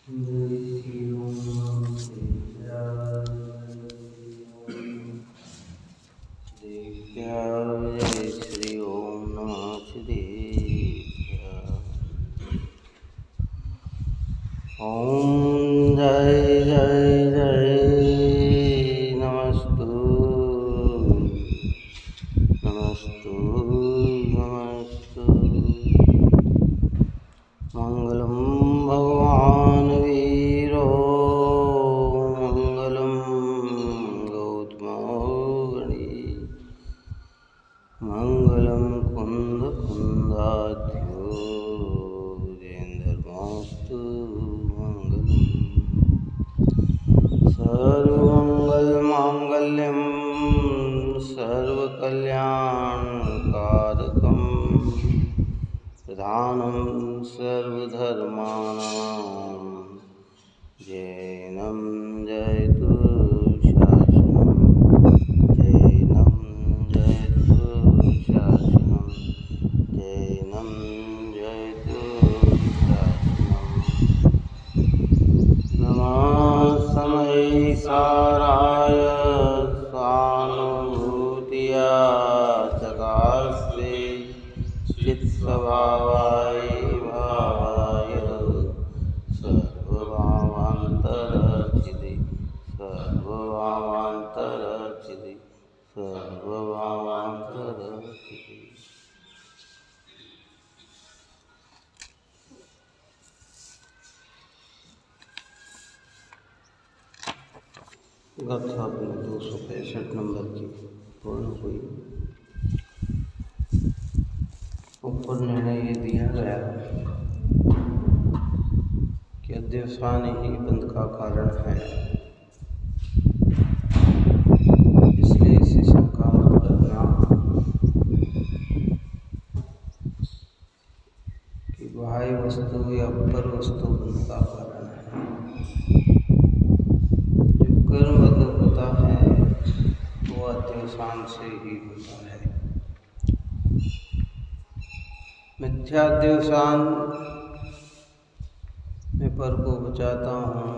जय श्री ओम नमः श्री ओम जय जय जय नमस्तु नमस्तु नमस्तु मंगलम भगवान वीरो मंगलम गौतमो गणी मंगलम कुंद कुंदाध्यो जयेन्द्रमस्तु मंगलम सर्वमंगल मांगल्यम सर्वकल्याणकारकम प्रधानम सर्वधर्माणां जैनं जयतु शासनं जैनं जयतु शासनं जैनं जयतु शासनं नमः समय साराय स्वानुभूतिया चकास्ते चित्स्वभावाय भावाय सर्वभावान्तरचिदि सर्वभावान्तरचिदि सर्वभावान्तरचिदि। गाथा अपने 265 नंबर की पूर्ण हुई। ऊपर निर्णय ये दिया गया कि अध्यवसान ही बंध का कारण है, इसलिए इसे शंका मत करना कि बाह्य वस्तु या पर वस्तु बंध का कारण है। जो कर्म बद्ध होता है वो अध्यवसान से ही होता है। मिथ्याध्यवसान मैं पर को बचाता हूँ,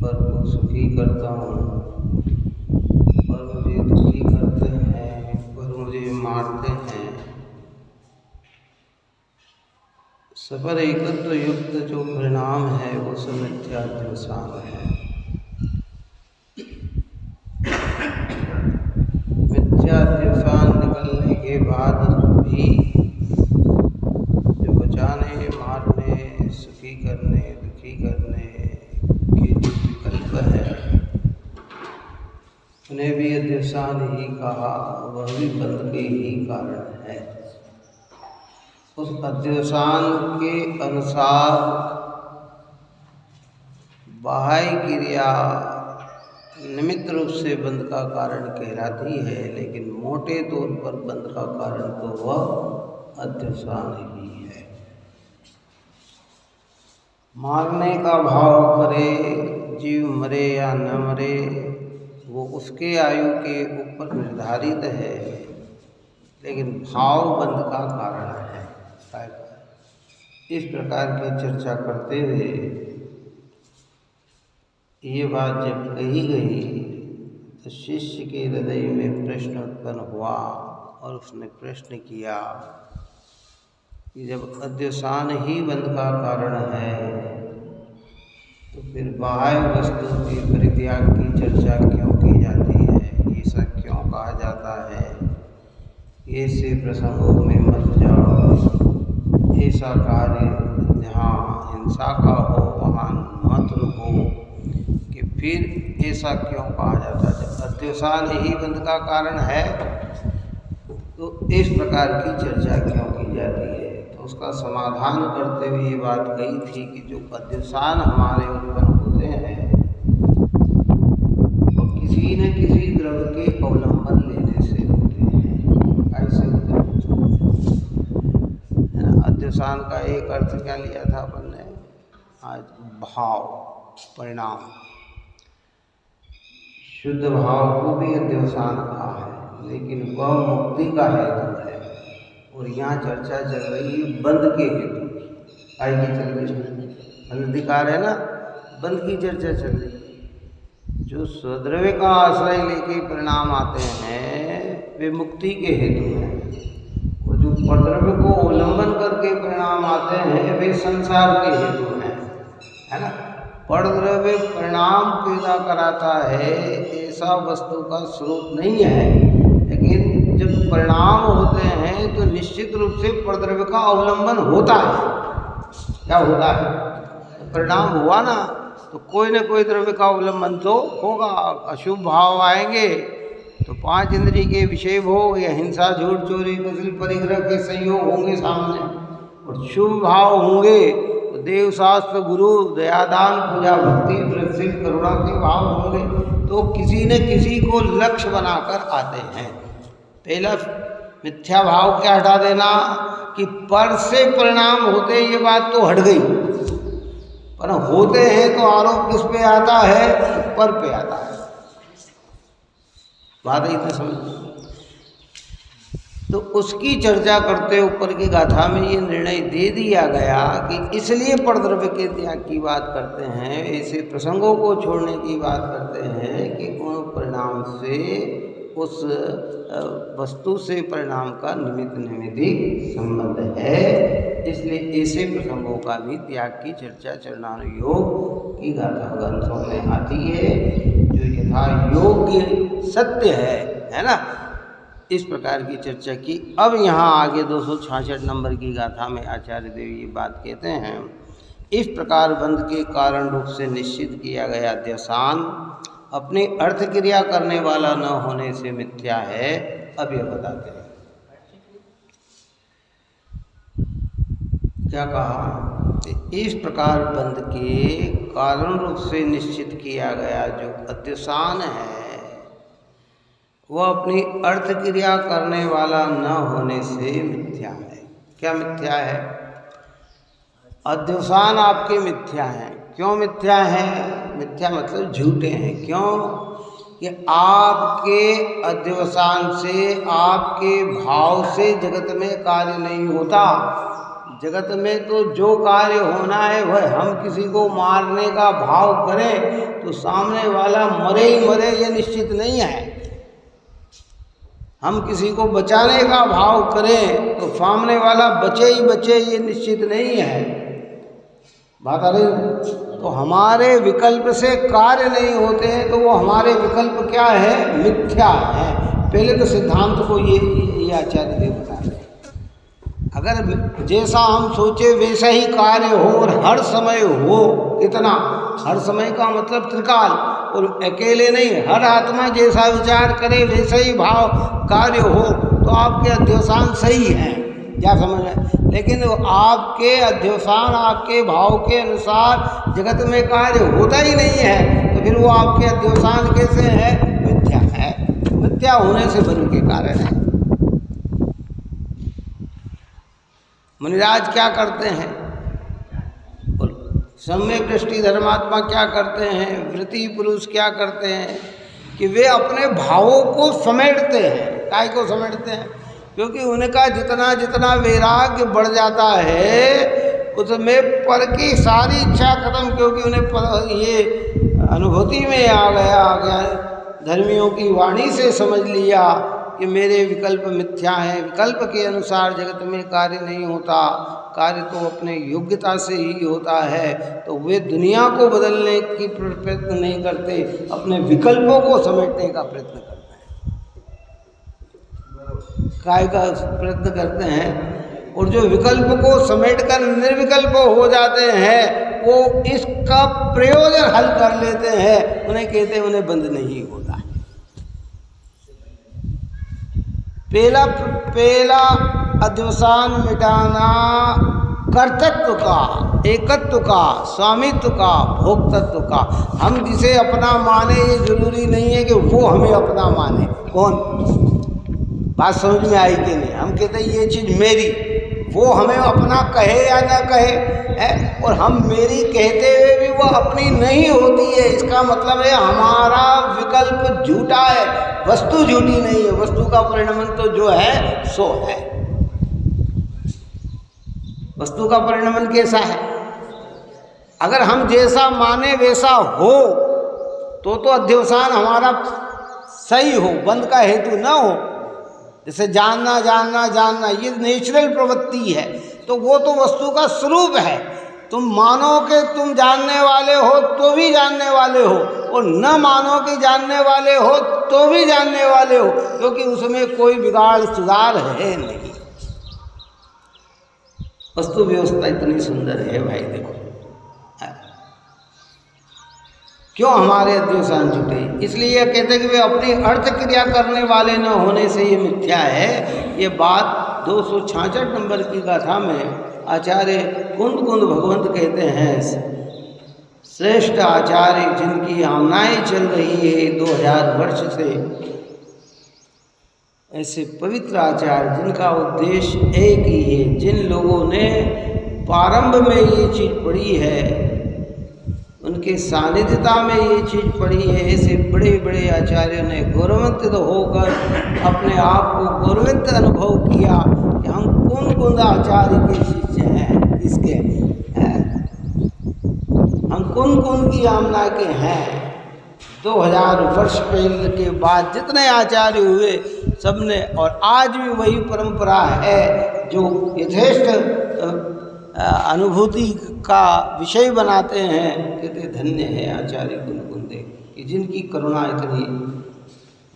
पर को सुखी करता हूँ, पर मुझे दुखी करते हैं, पर मुझे मारते हैं। सपर एकत्व युक्त जो परिणाम है वो सब मिथ्याध्यवसान है। मिथ्याध्यवसान निकलने के बाद भी बचाने, मारने, सुखी करने, दुखी करने के जो विकल्प है उन्हें भी अध्यवसान ही कहा। वह भी बंध के ही कारण है। उस अध्यवसान के अनुसार बाह्य क्रिया निमित्त रूप से बंध का कारण कहलाती है, लेकिन मोटे तौर पर बंध का कारण तो वह अध्यवसान ही है। मारने का भाव करे, जीव मरे या न मरे, वो उसके आयु के ऊपर निर्धारित है, लेकिन भाव बंध का कारण है। इस प्रकार की चर्चा करते हुए ये बात जब कही गई तो शिष्य के हृदय में प्रश्न उत्पन्न हुआ और उसने प्रश्न किया कि जब अध्यवसान ही बंध का कारण है तो फिर बाह्य वस्तु के परित्याग की चर्चा क्यों की जाती है, ऐसा क्यों कहा जाता है। ऐसे प्रसंगों में मत जाओ, ऐसा कार्य जहाँ हिंसा का हो वहाँ मत रुको, कि फिर ऐसा क्यों कहा जाता है। जब अध्यवसान ही बंध का कारण है तो इस प्रकार की चर्चा क्यों की जाती है। तो उसका समाधान करते हुए ये बात कही थी कि जो अध्यवसान हमारे उत्पन्न होते हैं वो किसी न किसी द्रव्य के अवलंबन लेने से होते हैं। ऐसे होते हैं। अध्यवसान का एक अर्थ क्या लिया था अपन ने आज, भाव, परिणाम। शुद्ध भाव को भी अध्यवसान कहा है, लेकिन वह मुक्ति का हेतु है। और यहाँ चर्चा चल रही है बंध के हेतु की। आएगी चल रही अनधिकार है ना, बंध की चर्चा चल रही है। जो स्वद्रव्य का आश्रय लेके परिणाम आते हैं वे मुक्ति के हेतु हैं, और जो परद्रव्य को अवलंबन करके परिणाम आते हैं वे संसार के हेतु हैं, है ना। परद्रव्य परिणाम पैदा कराता है, ऐसा वस्तु का स्रोत नहीं है, लेकिन जब परिणाम होते हैं तो निश्चित रूप से परद्रव्य का अवलंबन होता है। क्या होता है? परिणाम हुआ ना, तो कोई न कोई द्रव्य का अवलंबन तो होगा। अशुभ भाव आएंगे तो 5 इंद्रिय के विषय भोग या हिंसा, झूठ, चोरी, कत्ल, परिग्रह के संयोग होंगे सामने, और शुभ भाव होंगे तो देव, शास्त्र, गुरु, दयादान, पूजा, भक्ति, वृत्ति, करुणा के भाव होंगे। तो किसी न किसी को लक्ष्य बनाकर आते हैं। पहला मिथ्या भाव क्या हटा देना कि पर से परिणाम होते हैं, ये बात तो हट गई, पर होते हैं तो आरोप किस पे आता है? पर पे आता है। बात इतना समझ। तो उसकी चर्चा करते ऊपर की गाथा में ये निर्णय दे दिया गया कि इसलिए परद्रव्य के त्याग की बात करते हैं, ऐसे प्रसंगों को छोड़ने की बात करते हैं कि उन परिणाम से उस वस्तु से परिणाम का निमित्त नैमित्तिक संबंध है। इसलिए ऐसे प्रसंगों का भी त्याग की चर्चा चरणानुयोग की गाथा ग्रंथों में आती है, जो यथा योग्य सत्य है ना। इस प्रकार की चर्चा की। अब यहाँ आगे 266 नंबर की गाथा में आचार्य देव ये बात कहते हैं, इस प्रकार बंध के कारण रूप से निश्चित किया गया अध्यवसान अपनी अर्थ क्रिया करने वाला न होने से मिथ्या है। अब यह बताते हैं क्या कहा। इस प्रकार बंध के कारण रूप से निश्चित किया गया जो अध्यवसान है वह अपनी अर्थ क्रिया करने वाला न होने से मिथ्या है। क्या मिथ्या है? अध्यवसान आपके मिथ्या हैं। क्यों मिथ्या हैं? मिथ्या मतलब झूठे हैं। क्यों? कि आपके अध्यवसान से, आपके भाव से जगत में कार्य नहीं होता। जगत में तो जो कार्य होना है वह हम किसी को मारने का भाव करें तो सामने वाला मरे ही मरे ये निश्चित नहीं है। हम किसी को बचाने का भाव करें तो सामने वाला बचे ही बचे ये निश्चित नहीं है। बात आ रही? तो हमारे विकल्प से कार्य नहीं होते हैं तो वो हमारे विकल्प क्या है? मिथ्या है। पहले तो सिद्धांत को ये आचार्य देव बता रहे हैं। अगर जैसा हम सोचे वैसा ही कार्य हो और हर समय हो, कितना हर समय का मतलब त्रिकाल, और अकेले नहीं, हर आत्मा जैसा विचार करे वैसा ही भाव कार्य हो तो आपके अध्यवसान सही हैं। क्या समझ रहे? लेकिन आपके अध्यवसान, आपके भाव के अनुसार जगत में कार्य होता ही नहीं है तो फिर वो आपके अध्यवसान कैसे है? मिथ्या है। मिथ्या होने से बन के कारण है। मुनिराज क्या करते हैं? सम्यक दृष्टि धर्मात्मा क्या करते हैं? वृत्ति पुरुष क्या करते हैं कि वे अपने भावों को समेटते हैं। काय को समेटते हैं? क्योंकि उनका जितना जितना वैराग्य बढ़ जाता है उसमें पर की सारी इच्छा खत्म, क्योंकि उन्हें ये अनुभूति में आ गया धर्मियों की वाणी से समझ लिया कि मेरे विकल्प मिथ्या हैं। विकल्प के अनुसार जगत में कार्य नहीं होता, कार्य तो अपने योग्यता से ही होता है। तो वे दुनिया को बदलने की प्रयत्न नहीं करते, अपने विकल्पों को समेटने का प्रयत्न करते हैं। काय का प्रयत्न करते हैं, और जो विकल्प को समेटकर निर्विकल्प हो जाते हैं वो इसका प्रयोजन हल कर लेते हैं। उन्हें कहते हैं उन्हें बंद नहीं होता। पहला अध्यवसान मिटाना कर्तृत्व का, एकत्व का, स्वामित्व का, भोक्तत्व का। हम जिसे अपना माने ये जरूरी नहीं है कि वो हमें अपना माने। कौन? बात समझ में आई कि नहीं? हम कहते हैं ये चीज़ मेरी, वो हमें अपना कहे या ना कहे है, और हम मेरी कहते हुए भी वो अपनी नहीं होती है। इसका मतलब है हमारा विकल्प झूठा है, वस्तु झूठी नहीं है। वस्तु का परिणमन तो जो है सो है। वस्तु का परिणमन कैसा है? अगर हम जैसा माने वैसा हो तो अध्यवसान हमारा सही हो, बंद का हेतु न हो। जैसे जानना जानना जानना ये नेचुरल प्रवृत्ति है, तो वो तो वस्तु का स्वरूप है। तुम मानो कि तुम जानने वाले हो तो भी जानने वाले हो, और न मानो कि जानने वाले हो तो भी जानने वाले हो, क्योंकि उसमें कोई बिगाड़ सुधार है नहीं। वस्तु व्यवस्था इतनी सुंदर है भाई, देखो क्यों हमारे अध्यवसान छूटे। इसलिए कहते हैं कि वे अपनी अर्थ क्रिया करने वाले न होने से ये मिथ्या है। ये बात 266 नंबर की गाथा में आचार्य कुंद भगवंत कहते हैं, श्रेष्ठ आचार्य जिनकी आमनाएं चल रही है 2000 वर्ष से, ऐसे पवित्र आचार्य जिनका उद्देश्य एक ही है, जिन लोगों ने प्रारंभ में ये चीज़ पढ़ी है, उनके सानिध्यता में ये चीज़ पढ़ी है, ऐसे बड़े बड़े आचार्यों ने गौरवान्वित होकर अपने आप को गौरवान्वित अनुभव किया कि हम कुंद आचार्य के शिष्य हैं, इसके हम कुंद की आमना के हैं। 2000 वर्ष पहले के बाद जितने आचार्य हुए सबने, और आज भी वही परंपरा है जो यथेष्ट अनुभूति का विषय बनाते हैं। कहते धन्य है आचार्य कुंदे कि जिनकी करुणा इतनी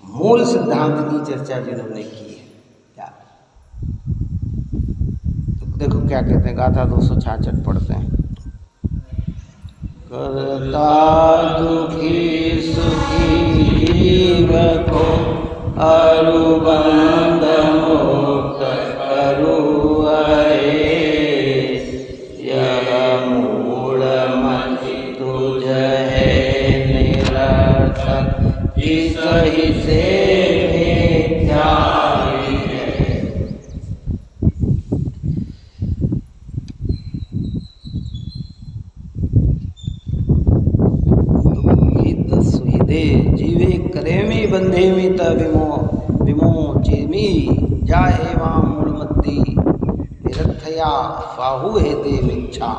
मूल सिद्धांत की चर्चा जिन्होंने की है। क्या तो देखो क्या कहते हैं, गाथा 266 पढ़ते हैं। करता दुखी सुखी जीव को अरुबंध मुक्त करु हरे, यह मूल मति तुझ है निरर्थक, इस ही से मिथ्या है। सुहिदे जीवे करेमी बंधेमी विमोचेमी, जाए वहाँ मूलमती निरर्थया फाहु है देविच्छा।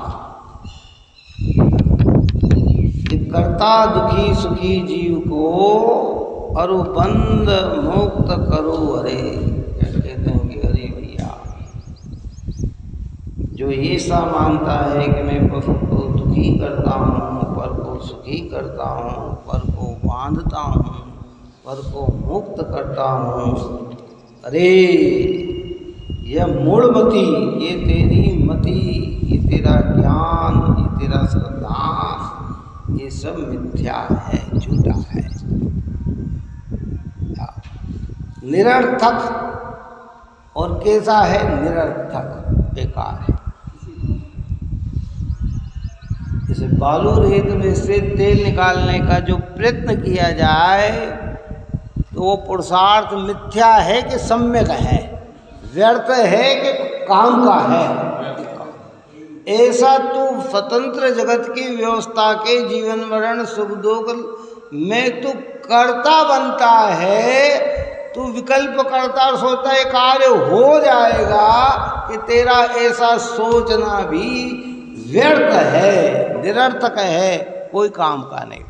करता दुखी सुखी जीव को अरुबंध मुक्त करो हरे। कहते हैं कि अरे भैया, जो ऐसा मानता है कि मैं पर को दुखी करता हूँ, पर को सुखी करता हूँ, पर को बांधता हूँ, पर को मुक्त करता हूँ, अरे यह मूढ़मति, ये तेरी मति, ये तेरा ज्ञान, ये तेरा श्रद्धान, ये सब मिथ्या है, झूठा है, निरर्थक। और कैसा है? निरर्थक, बेकार है। जैसे बालू रेत में से तेल निकालने का जो प्रयत्न किया जाए तो वो पुरुषार्थ मिथ्या है कि सम्यक है, व्यर्थ है कि काम का है। ऐसा तू स्वतंत्र जगत की व्यवस्था के जीवन मरण सुख दुख में तू कर्ता बनता है, तू विकल्प करता सोचता है कार्य हो जाएगा, कि तेरा ऐसा सोचना भी व्यर्थ है, निरर्थक है, कोई काम का नहीं।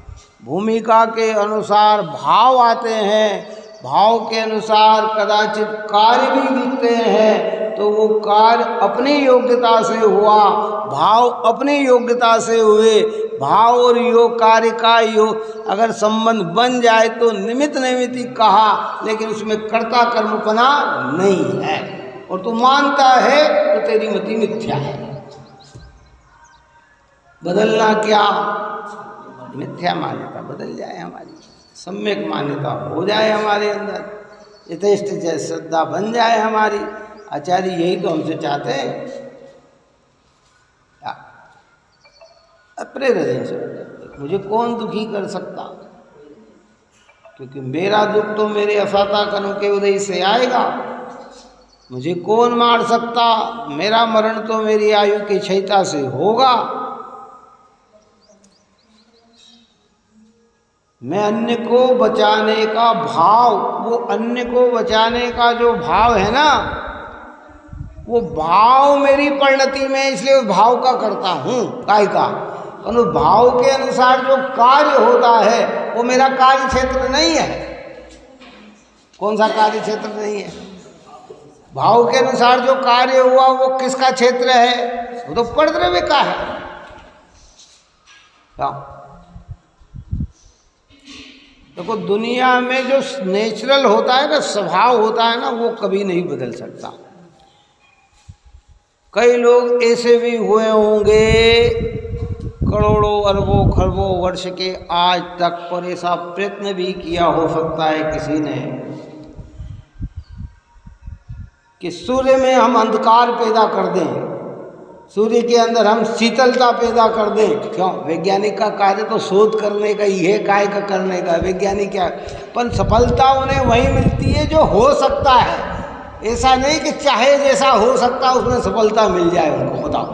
भूमिका के अनुसार भाव आते हैं, भाव के अनुसार कदाचित कार्य भी दिखते हैं, तो वो कार्य अपनी योग्यता से हुआ, भाव अपनी योग्यता से हुए। भाव और योग, कार्य का योग अगर संबंध बन जाए तो निमित्त नैमित्तिक कहा, लेकिन उसमें कर्ता कर्मपना नहीं है। और तू मानता है तो तेरी मति मिथ्या है। बदलना क्या? मिथ्या मान्यता बदल जाए, हमारी सम्यक मान्यता हो जाए हमारे अंदर, यथेष्ट श्रद्धा बन जाए हमारी। आचार्य यही तो हमसे चाहते हैं। अपने हृदय से मुझे कौन दुखी कर सकता, क्योंकि मेरा दुख तो मेरे असाता कर्म के उदय से आएगा। मुझे कौन मार सकता, मेरा मरण तो मेरी आयु की क्षयता से होगा। मैं अन्य को बचाने का भाव, वो अन्य को बचाने का जो भाव है ना, वो भाव मेरी परिणति में, इसलिए उस भाव का करता हूँ। काय का? पर उस भाव के अनुसार जो कार्य होता है वो मेरा कार्य क्षेत्र नहीं है। कौन सा कार्य क्षेत्र नहीं है? भाव के अनुसार जो कार्य हुआ वो किसका क्षेत्र है? वो तो परद्रव्य का है। क्या देखो, दुनिया में जो नेचुरल होता है ना, स्वभाव होता है ना, वो कभी नहीं बदल सकता। कई लोग ऐसे भी हुए होंगे करोड़ों अरबों खरबों वर्ष के आज तक, पर ऐसा प्रयत्न भी किया हो सकता है किसी ने कि सूर्य में हम अंधकार पैदा कर दें, सूर्य के अंदर हम शीतलता पैदा कर दें। क्यों? वैज्ञानिक का कार्य तो शोध करने का ही है, काय का करने का। वैज्ञानिक क्या, पर सफलता उन्हें वही मिलती है जो हो सकता है। ऐसा नहीं कि चाहे जैसा हो सकता उसमें सफलता मिल जाए उनको। बताओ,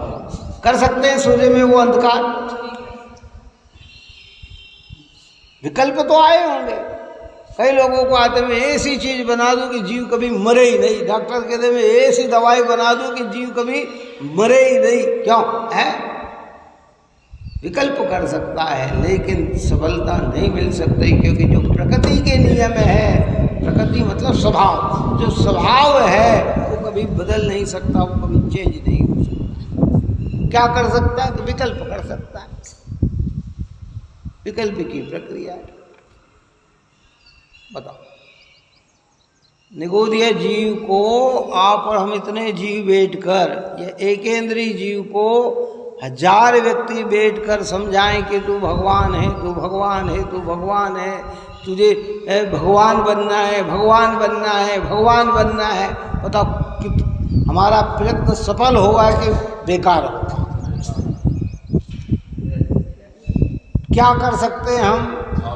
कर सकते हैं सूर्य में वो अंधकार? विकल्प तो आए होंगे। कई लोगों को आते मैं ऐसी चीज बना दूं कि जीव कभी मरे ही नहीं। डॉक्टर कहते मैं ऐसी दवाई बना दूं कि जीव कभी मरे ही नहीं। क्यों है? विकल्प कर सकता है, लेकिन सफलता नहीं मिल सकती, क्योंकि जो प्रकृति के नियम है, प्रकृति मतलब स्वभाव, जो स्वभाव है वो कभी बदल नहीं सकता, वो कभी चेंज नहीं हो सकता। क्या कर सकता है? तो विकल्प कर सकता है। विकल्प की प्रक्रिया है। बताओ, निगोदीय जीव को आप और हम इतने जीव बैठकर, या एकेंद्रीय जीव को 1000 व्यक्ति बैठकर समझाएं कि तू भगवान है, तू भगवान है, तू भगवान है, तुझे भगवान बनना है, भगवान बनना है, भगवान बनना है। बताओ कि हमारा प्रयत्न सफल होगा कि बेकार होगा? क्या कर सकते हैं हम?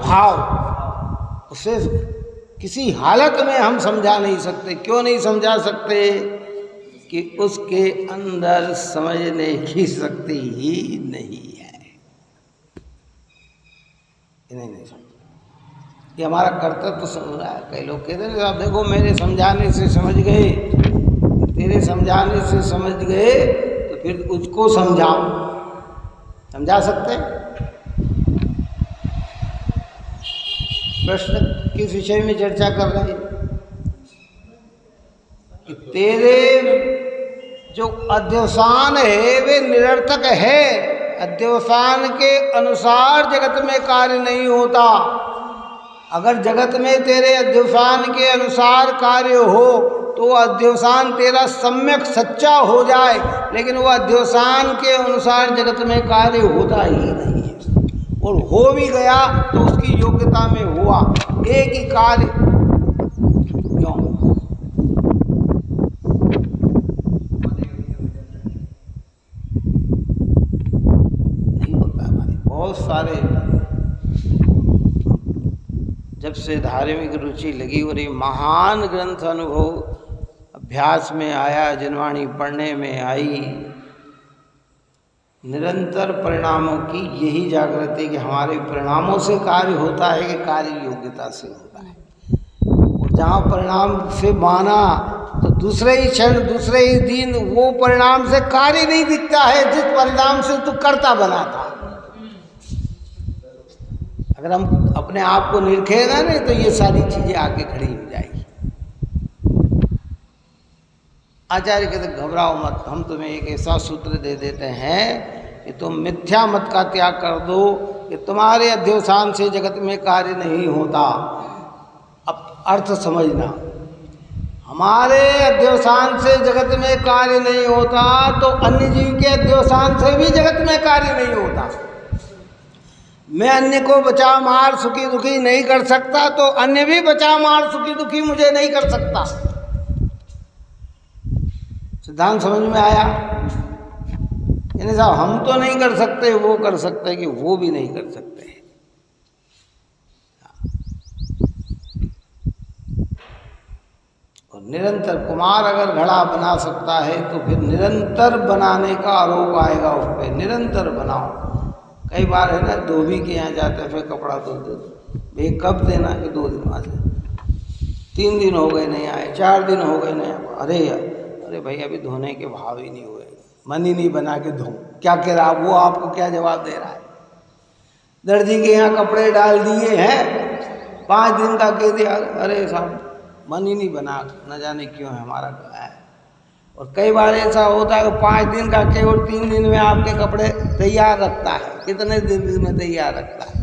भाव, उसे किसी हालत में हम समझा नहीं सकते। क्यों नहीं समझा सकते? कि उसके अंदर समझने की शक्ति ही नहीं है। इन्हें नहीं समझ, ये हमारा कर्तव्य समझ रहा है। कई लोग कहते हैं आप देखो मेरे समझाने से समझ गए, तेरे समझाने से समझ गए, तो फिर उसको समझाओ। समझा सकते? प्रश्न किस विषय में चर्चा कर रहे हैं? कि तेरे जो अध्यवसान है वे निरर्थक है। अध्यवसान के अनुसार जगत में कार्य नहीं होता। अगर जगत में तेरे अध्यवसान के अनुसार कार्य हो तो अध्यवसान तेरा सम्यक सच्चा हो जाए, लेकिन वो अध्यवसान के अनुसार जगत में कार्य होता ही नहीं है। और हो भी गया तो उसकी योग्यता में हुआ एक ही कार्य। क्यों? नहीं होता हमारे। बहुत सारे जब से धार्मिक रुचि लगी और ये महान ग्रंथ अनुभव अभ्यास में आया, जनवाणी पढ़ने में आई, निरंतर परिणामों की यही जागृति कि हमारे परिणामों से कार्य होता है कि कार्य योग्यता से होता है। और जहाँ परिणाम से माना तो दूसरे ही क्षण, दूसरे ही दिन वो परिणाम से कार्य नहीं दिखता है जिस परिणाम से तू करता बना था। अगर हम अपने आप को निरखेगा नहीं तो ये सारी चीजें आके खड़ी हो जाएगी। आचार्य कहते घबराओ मत, हम तुम्हें एक ऐसा सूत्र दे देते हैं कि तुम मिथ्या मत का त्याग कर दो कि तुम्हारे अध्यवसान से जगत में कार्य नहीं होता। अब अर्थ समझना, हमारे अध्यवसान से जगत में कार्य नहीं होता तो अन्य जीव के अध्यवसान से भी जगत में कार्य नहीं होता। मैं अन्य को बचा मार सुखी दुखी नहीं कर सकता तो अन्य भी बचा मार सुखी दुखी मुझे नहीं कर सकता। सिद्धांत समझ में आया? यानी साहब हम तो नहीं कर सकते, वो कर सकते कि वो भी नहीं कर सकते। और निरंतर कुमार अगर घड़ा बना सकता है तो फिर निरंतर बनाने का आरोप आएगा उस पर। निरंतर बनाओ। कई बार है ना, धोबी के यहाँ जाते फिर कपड़ा धो दो, भाई कब देना कि 2 दिन बाद, 3 दिन हो गए नहीं आए, 4 दिन हो गए नहीं आए। अरे यार, अरे भाई अभी धोने के भाव ही नहीं हुए, मन ही नहीं बना के धो। क्या कह रहा वो आपको क्या जवाब दे रहा है? दर्जी के यहाँ कपड़े डाल दिए हैं, 5 दिन का कह दिया, अरे साहब मन ही नहीं बना, न जाने क्यों है हमारा है। और कई बार ऐसा होता है कि 5 दिन का के और 3 दिन में आपके कपड़े तैयार रखता है। कितने दिन में तैयार रखता है?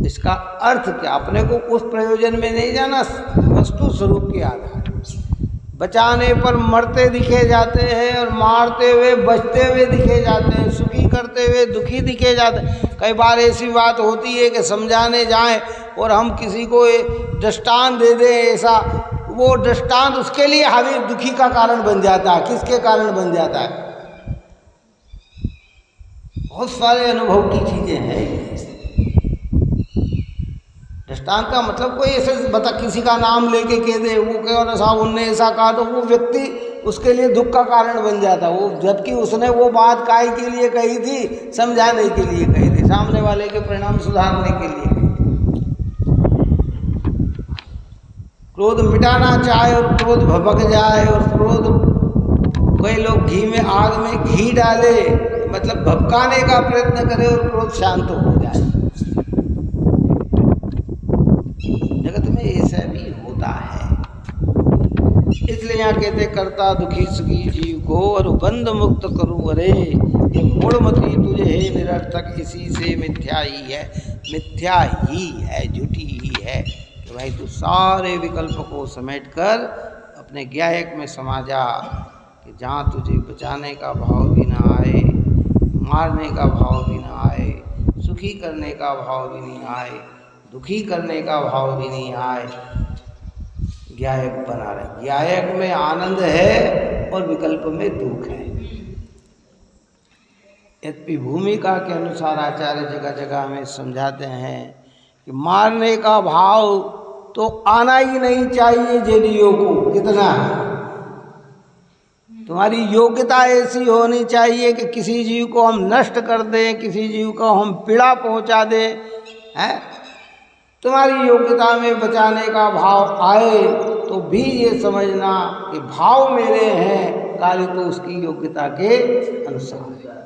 इसका अर्थ क्या? अपने को उस प्रयोजन में नहीं जाना, वस्तु स्वरूप के आधार। बचाने पर मरते दिखे जाते हैं और मारते हुए बचते हुए दिखे जाते हैं, सुखी करते हुए दुखी दिखे जाते हैं। कई बार ऐसी बात होती है कि समझाने जाएं और हम किसी को दृष्टांत दे दें ऐसा, वो दृष्टांत उसके लिए हावी दुखी का कारण बन जाता है। किसके कारण बन जाता है? बहुत सारे अनुभव की चीजें हैं। दृष्टांत का मतलब कोई ऐसे बता, किसी का नाम लेके कह दे, वो कहो ना साहब उनने ऐसा कहा, तो वो व्यक्ति उसके लिए दुख का कारण बन जाता वो, जबकि उसने वो बात काय के लिए कही थी? समझाने के लिए कही थी, सामने वाले के परिणाम सुधारने के लिए कही थी। क्रोध मिटाना चाहे और क्रोध भभक जाए, और क्रोध कई लोग घी में, आग में घी डाले, मतलब भभकाने का प्रयत्न करे और क्रोध शांत हो जाए। जगत में ऐसा भी होता है। इसलिए यहाँ कहते करता दुखी सुखी जीव को और बंध मुक्त करूँ, अरे ये मूढ़मती तुझे है निरर्थक, इसी से मिथ्या ही है, मिथ्या ही है, झूठी ही है कि भाई तू सारे विकल्प को समेटकर अपने ज्ञायक में समा जा, कि जहाँ तुझे बचाने का भाव भी ना आए, मारने का भाव भी ना आए, सुखी करने का भाव भी नहीं आए, दुखी करने का भाव भी नहीं आए, ज्ञायक बना रहे। ज्ञायक में आनंद है और विकल्प में दुख है। यद्यपि भूमिका के अनुसार आचार्य जगह जगह हमें समझाते हैं कि मारने का भाव तो आना ही नहीं चाहिए जेडीओ को। कितना तुम्हारी योग्यता ऐसी होनी चाहिए कि किसी जीव को हम नष्ट कर दें, किसी जीव को हम पीड़ा पहुंचा दें, हैं? तुम्हारी योग्यता में बचाने का भाव आए तो भी ये समझना कि भाव मेरे हैं, कार्य तो उसकी योग्यता के अनुसार है।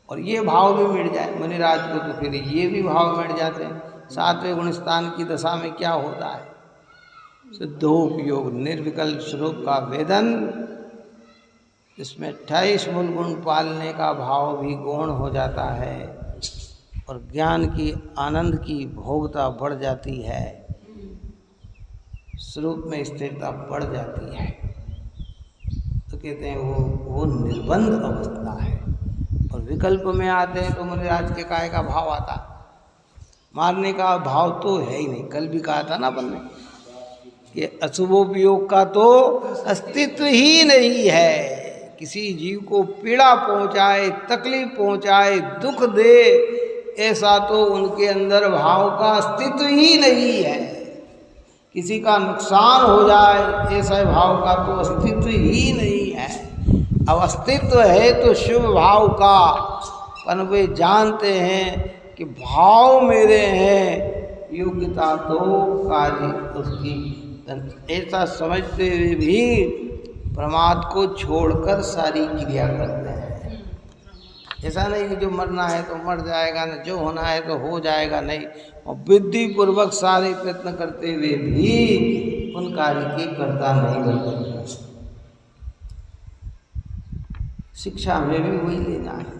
और ये भाव भी मिट जाए मुनिराज को, तो फिर ये भी भाव मिट जाते हैं। 7वें गुण स्थान की दशा में क्या होता है? सिद्धोपयोग निर्विकल्प स्वरूप का वेदन, इसमें 28 मूल गुण पालने का भाव भी गौण हो जाता है और ज्ञान की आनंद की भोगता बढ़ जाती है, स्वरूप में स्थिरता बढ़ जाती है। तो कहते हैं वो निर्बंध अवस्था है। और विकल्प में आते हैं तो मुनिराज के काय का भाव आता, मारने का भाव तो है ही नहीं। कल भी कहा था ना अपन ने कि अशुभोपयोग का तो अस्तित्व ही नहीं है। किसी जीव को पीड़ा पहुंचाए, तकलीफ पहुंचाए, दुख दे, ऐसा तो उनके अंदर भाव का अस्तित्व ही नहीं है। किसी का नुकसान हो जाए, ऐसा भाव का तो अस्तित्व ही नहीं है। अब अस्तित्व है तो शुभ भाव का, पर वे जानते हैं कि भाव मेरे हैं, योग्यता तो कार्य उसकी, ऐसा समझते हुए भी प्रमाद को छोड़कर सारी क्रिया करते हैं। ऐसा नहीं कि जो मरना है तो मर जाएगा, न जो होना है तो हो जाएगा, नहीं। और बुद्धि पूर्वक सारे प्रयत्न करते हुए भी उन कार्य की कर्ता नहीं बनते। शिक्षा हमें भी वही लेना है।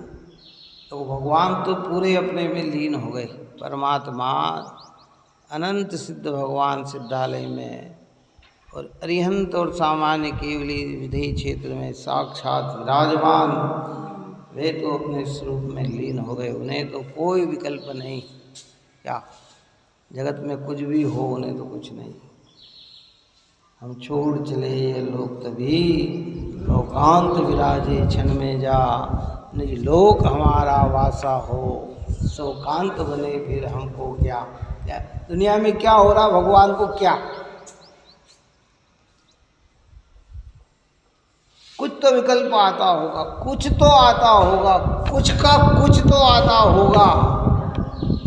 तो भगवान तो पूरे अपने में लीन हो गए, परमात्मा अनंत सिद्ध भगवान सिद्धालय में, और अरिहंत और सामान्य केवली विधेय क्षेत्र में साक्षात विराजमान, वे तो अपने स्वरूप में लीन हो गए। उन्हें तो कोई विकल्प नहीं, क्या जगत में कुछ भी हो उन्हें तो कुछ नहीं। हम छोड़ चले ये लोग तभी, लोकांत विराजे क्षण में जा, निज लोक हमारा वासा हो, शोकांत बने फिर हमको क्या। दुनिया में क्या हो रहा, भगवान को क्या? कुछ तो विकल्प आता होगा, कुछ तो आता होगा, कुछ का कुछ तो आता होगा।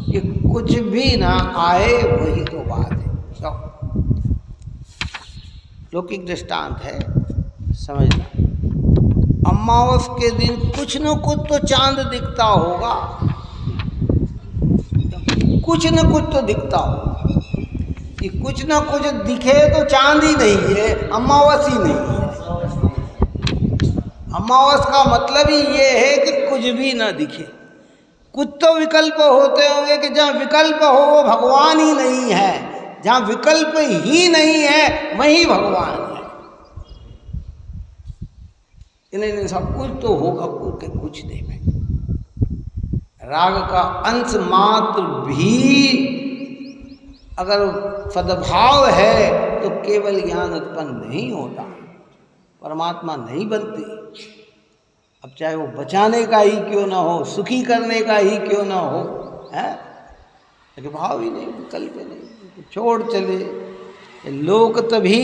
ये कुछ भी ना आए वही तो बात है। तो लौकिक दृष्टांत है, समझना। अमावस के दिन कुछ न कुछ तो चांद दिखता होगा, कुछ न कुछ तो दिखता होगा। कि कुछ न कुछ दिखे तो चांद ही नहीं है, अमावस ही नहीं है। अमावस का मतलब ही ये है कि कुछ भी न दिखे। कुछ तो विकल्प होते होंगे कि जहाँ विकल्प हो वो भगवान ही नहीं है, जहाँ विकल्प ही नहीं है वही भगवान है। इन्हें सब कुछ तो होगा, कुछ नहीं भाई। राग का अंश मात्र भी अगर सद्भाव है तो केवल ज्ञान उत्पन्न नहीं होता, परमात्मा नहीं बनती। अब चाहे वो बचाने का ही क्यों ना हो, सुखी करने का ही क्यों ना हो, है लेकिन भाव ही नहीं, विकल्प नहीं, छोड़ चले। लोक तभी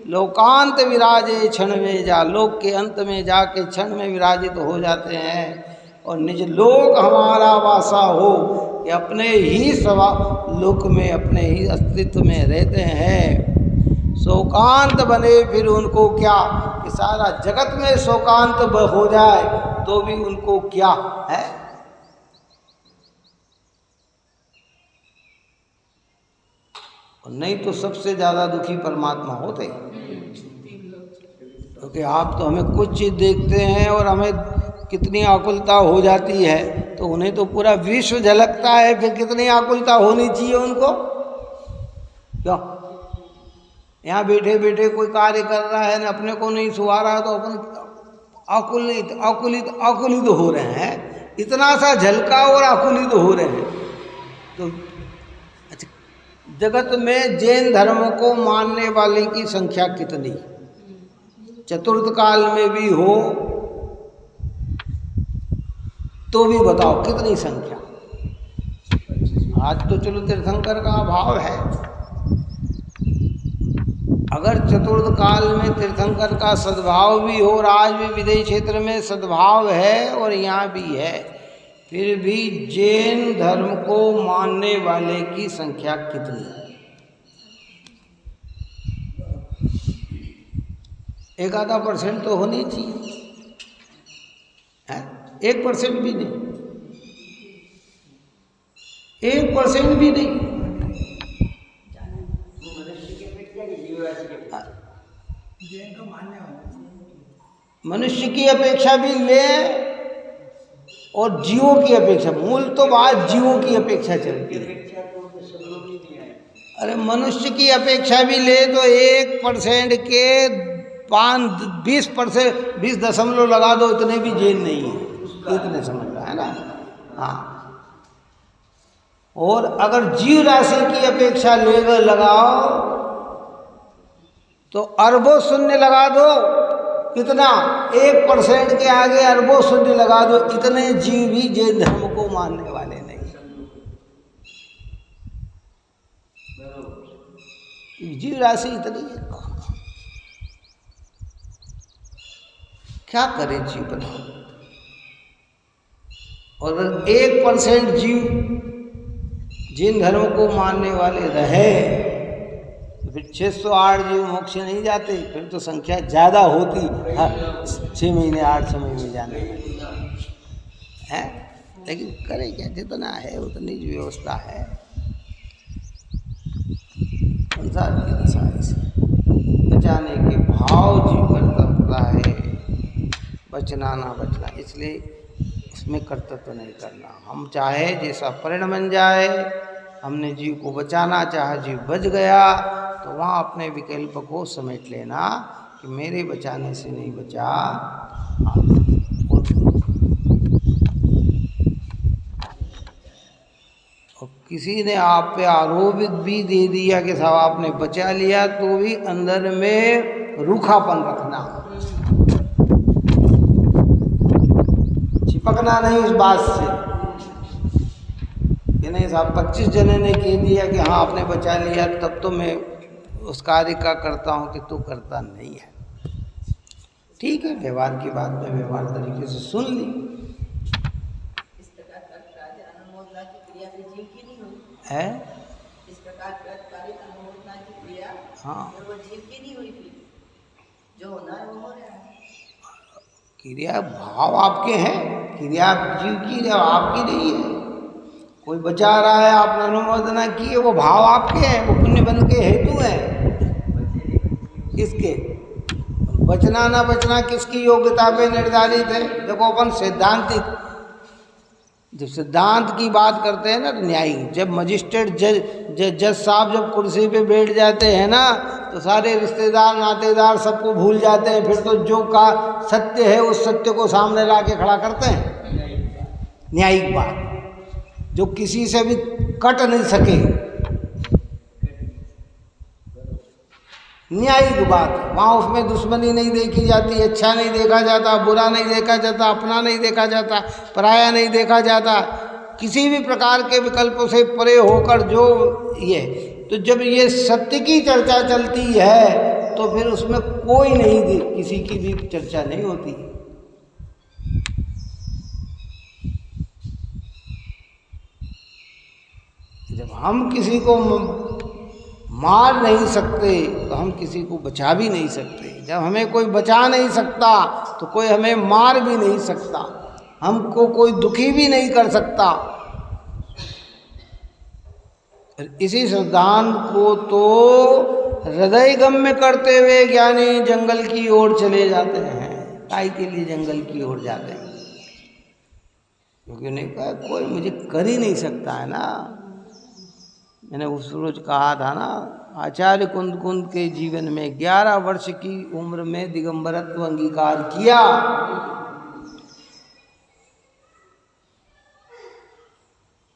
लोकांत विराजे क्षण में जा, लोक के अंत में जाके क्षण में विराजित हो जाते हैं। और निज लोक हमारा वासा हो, कि अपने ही स्वभाव लोक में अपने ही अस्तित्व में रहते हैं। शोकांत बने फिर उनको क्या, कि सारा जगत में शोकांत हो जाए तो भी उनको क्या है। नहीं तो सबसे ज़्यादा दुखी परमात्मा होते, क्योंकि आप तो हमें कुछ चीज़ देखते हैं और हमें कितनी आकुलता हो जाती है, तो उन्हें तो पूरा विश्व झलकता है, फिर कितनी आकुलता होनी चाहिए उनको। क्यों यहाँ बैठे बैठे कोई कार्य कर रहा है ना, अपने को नहीं सुहा रहा है तो अपन आकुलित आकुलित आकुलित हो रहे हैं, इतना सा झलका और आकुलित हो रहे हैं। तो अच्छा, जगत में जैन धर्म को मानने वाले की संख्या कितनी, चतुर्थ काल में भी हो तो भी बताओ कितनी संख्या। आज तो चलो तीर्थंकर का अभाव है, अगर चतुर्थ काल में तीर्थंकर का सद्भाव भी हो और आज भी विदेश क्षेत्र में सद्भाव है और यहाँ भी है, फिर भी जैन धर्म को मानने वाले की संख्या कितनी है? 1-आधा% तो होनी चाहिए, है 1% भी नहीं, 1% भी नहीं। मनुष्य की अपेक्षा भी ले और जीवों की अपेक्षा, मूल तो बात जीवों की अपेक्षा चलती है। अरे मनुष्य की अपेक्षा भी ले तो 1% के 20%, 20 लगा दो, इतने भी जैन नहीं है, इतने समझ रहा है ना। हाँ, और अगर जीव राशि की अपेक्षा लेकर लगाओ तो अरबों शून्य लगा दो, कितना 1% के आगे अरबों शून्य लगा दो, इतने जीव भी जैन धर्म को मानने वाले नहीं। जीव राशि इतनी है, क्या करे जीव बताओ। और अगर 1% जीव जिन धर्म को मानने वाले रहे तो फिर 608 जीव मोक्ष नहीं जाते, फिर तो संख्या ज़्यादा होती, 6 महीने 8 समय में जाने है। लेकिन करें क्या, जितना है उतनी जो व्यवस्था है, संसार की दशा ऐसी। बचाने के भाव जीव करता है, बचना ना बचना, इसलिए उसमें कर्तव्य नहीं करना। हम चाहे जैसा परिणाम बन जाए, हमने जीव को बचाना चाहा, जीव बच गया तो वहाँ अपने विकल्प को समेट लेना कि मेरे बचाने से नहीं बचा। और किसी ने आप पे आरोपित भी दे दिया कि साहब आपने बचा लिया, तो भी अंदर में रूखापन रखना, चिपकना नहीं उस बात से कि नहीं साहब 25 जने ने कह दिया कि हाँ आपने बचा लिया तब तो मैं उस कार्य का करता हूँ कि तू करता नहीं है। ठीक है, व्यवहार की बात में व्यवहार तरीके से सुन ली इस प्रकार अनुमोदना की क्रिया से जीव की नहीं हुई है। इस प्रकार अनुमोदना की क्रिया हाँ, वो जीव की नहीं हुई, फिर जो होना है वो हो रहा है। क्रिया भाव आपके हैं, क्रिया जीव की जब आपकी नहीं है। कोई बचा रहा है, आपने अनुमोदना की है, वो भाव आपके हैं, वो पुण्य बंध के हेतु हैं। किसके? बचना ना बचना किसकी योग्यता पे निर्धारित है? देखो अपन सैद्धांतिक, जब सिद्धांत की बात करते हैं ना तो न्यायिक, जब मजिस्ट्रेट जज साहब जब कुर्सी पे बैठ जाते हैं ना तो सारे रिश्तेदार नातेदार सबको भूल जाते हैं। फिर तो जो का सत्य है उस सत्य को सामने ला के खड़ा करते हैं। न्यायिक बात जो किसी से भी कट नहीं सके, न्यायिक बात। वहाँ उसमें दुश्मनी नहीं देखी जाती, अच्छा नहीं देखा जाता, बुरा नहीं देखा जाता, अपना नहीं देखा जाता, पराया नहीं देखा जाता, किसी भी प्रकार के विकल्पों से परे होकर जो ये। तो जब ये सत्य की चर्चा चलती है तो फिर उसमें कोई नहीं, किसी की भी चर्चा नहीं होती। जब हम किसी को मार नहीं सकते तो हम किसी को बचा भी नहीं सकते। जब हमें कोई बचा नहीं सकता तो कोई हमें मार भी नहीं सकता, हमको कोई दुखी भी नहीं कर सकता। इसी सिद्धांत को तो हृदय गम्य करते हुए ज्ञानी जंगल की ओर चले जाते हैं। काय के लिए जंगल की ओर जाते हैं? क्योंकि उन्हें कहा कोई मुझे कर ही नहीं सकता है ना। मैंने उस रोज कहा था ना, आचार्य कुंद के जीवन में 11 वर्ष की उम्र में दिगंबरत्व अंगीकार किया।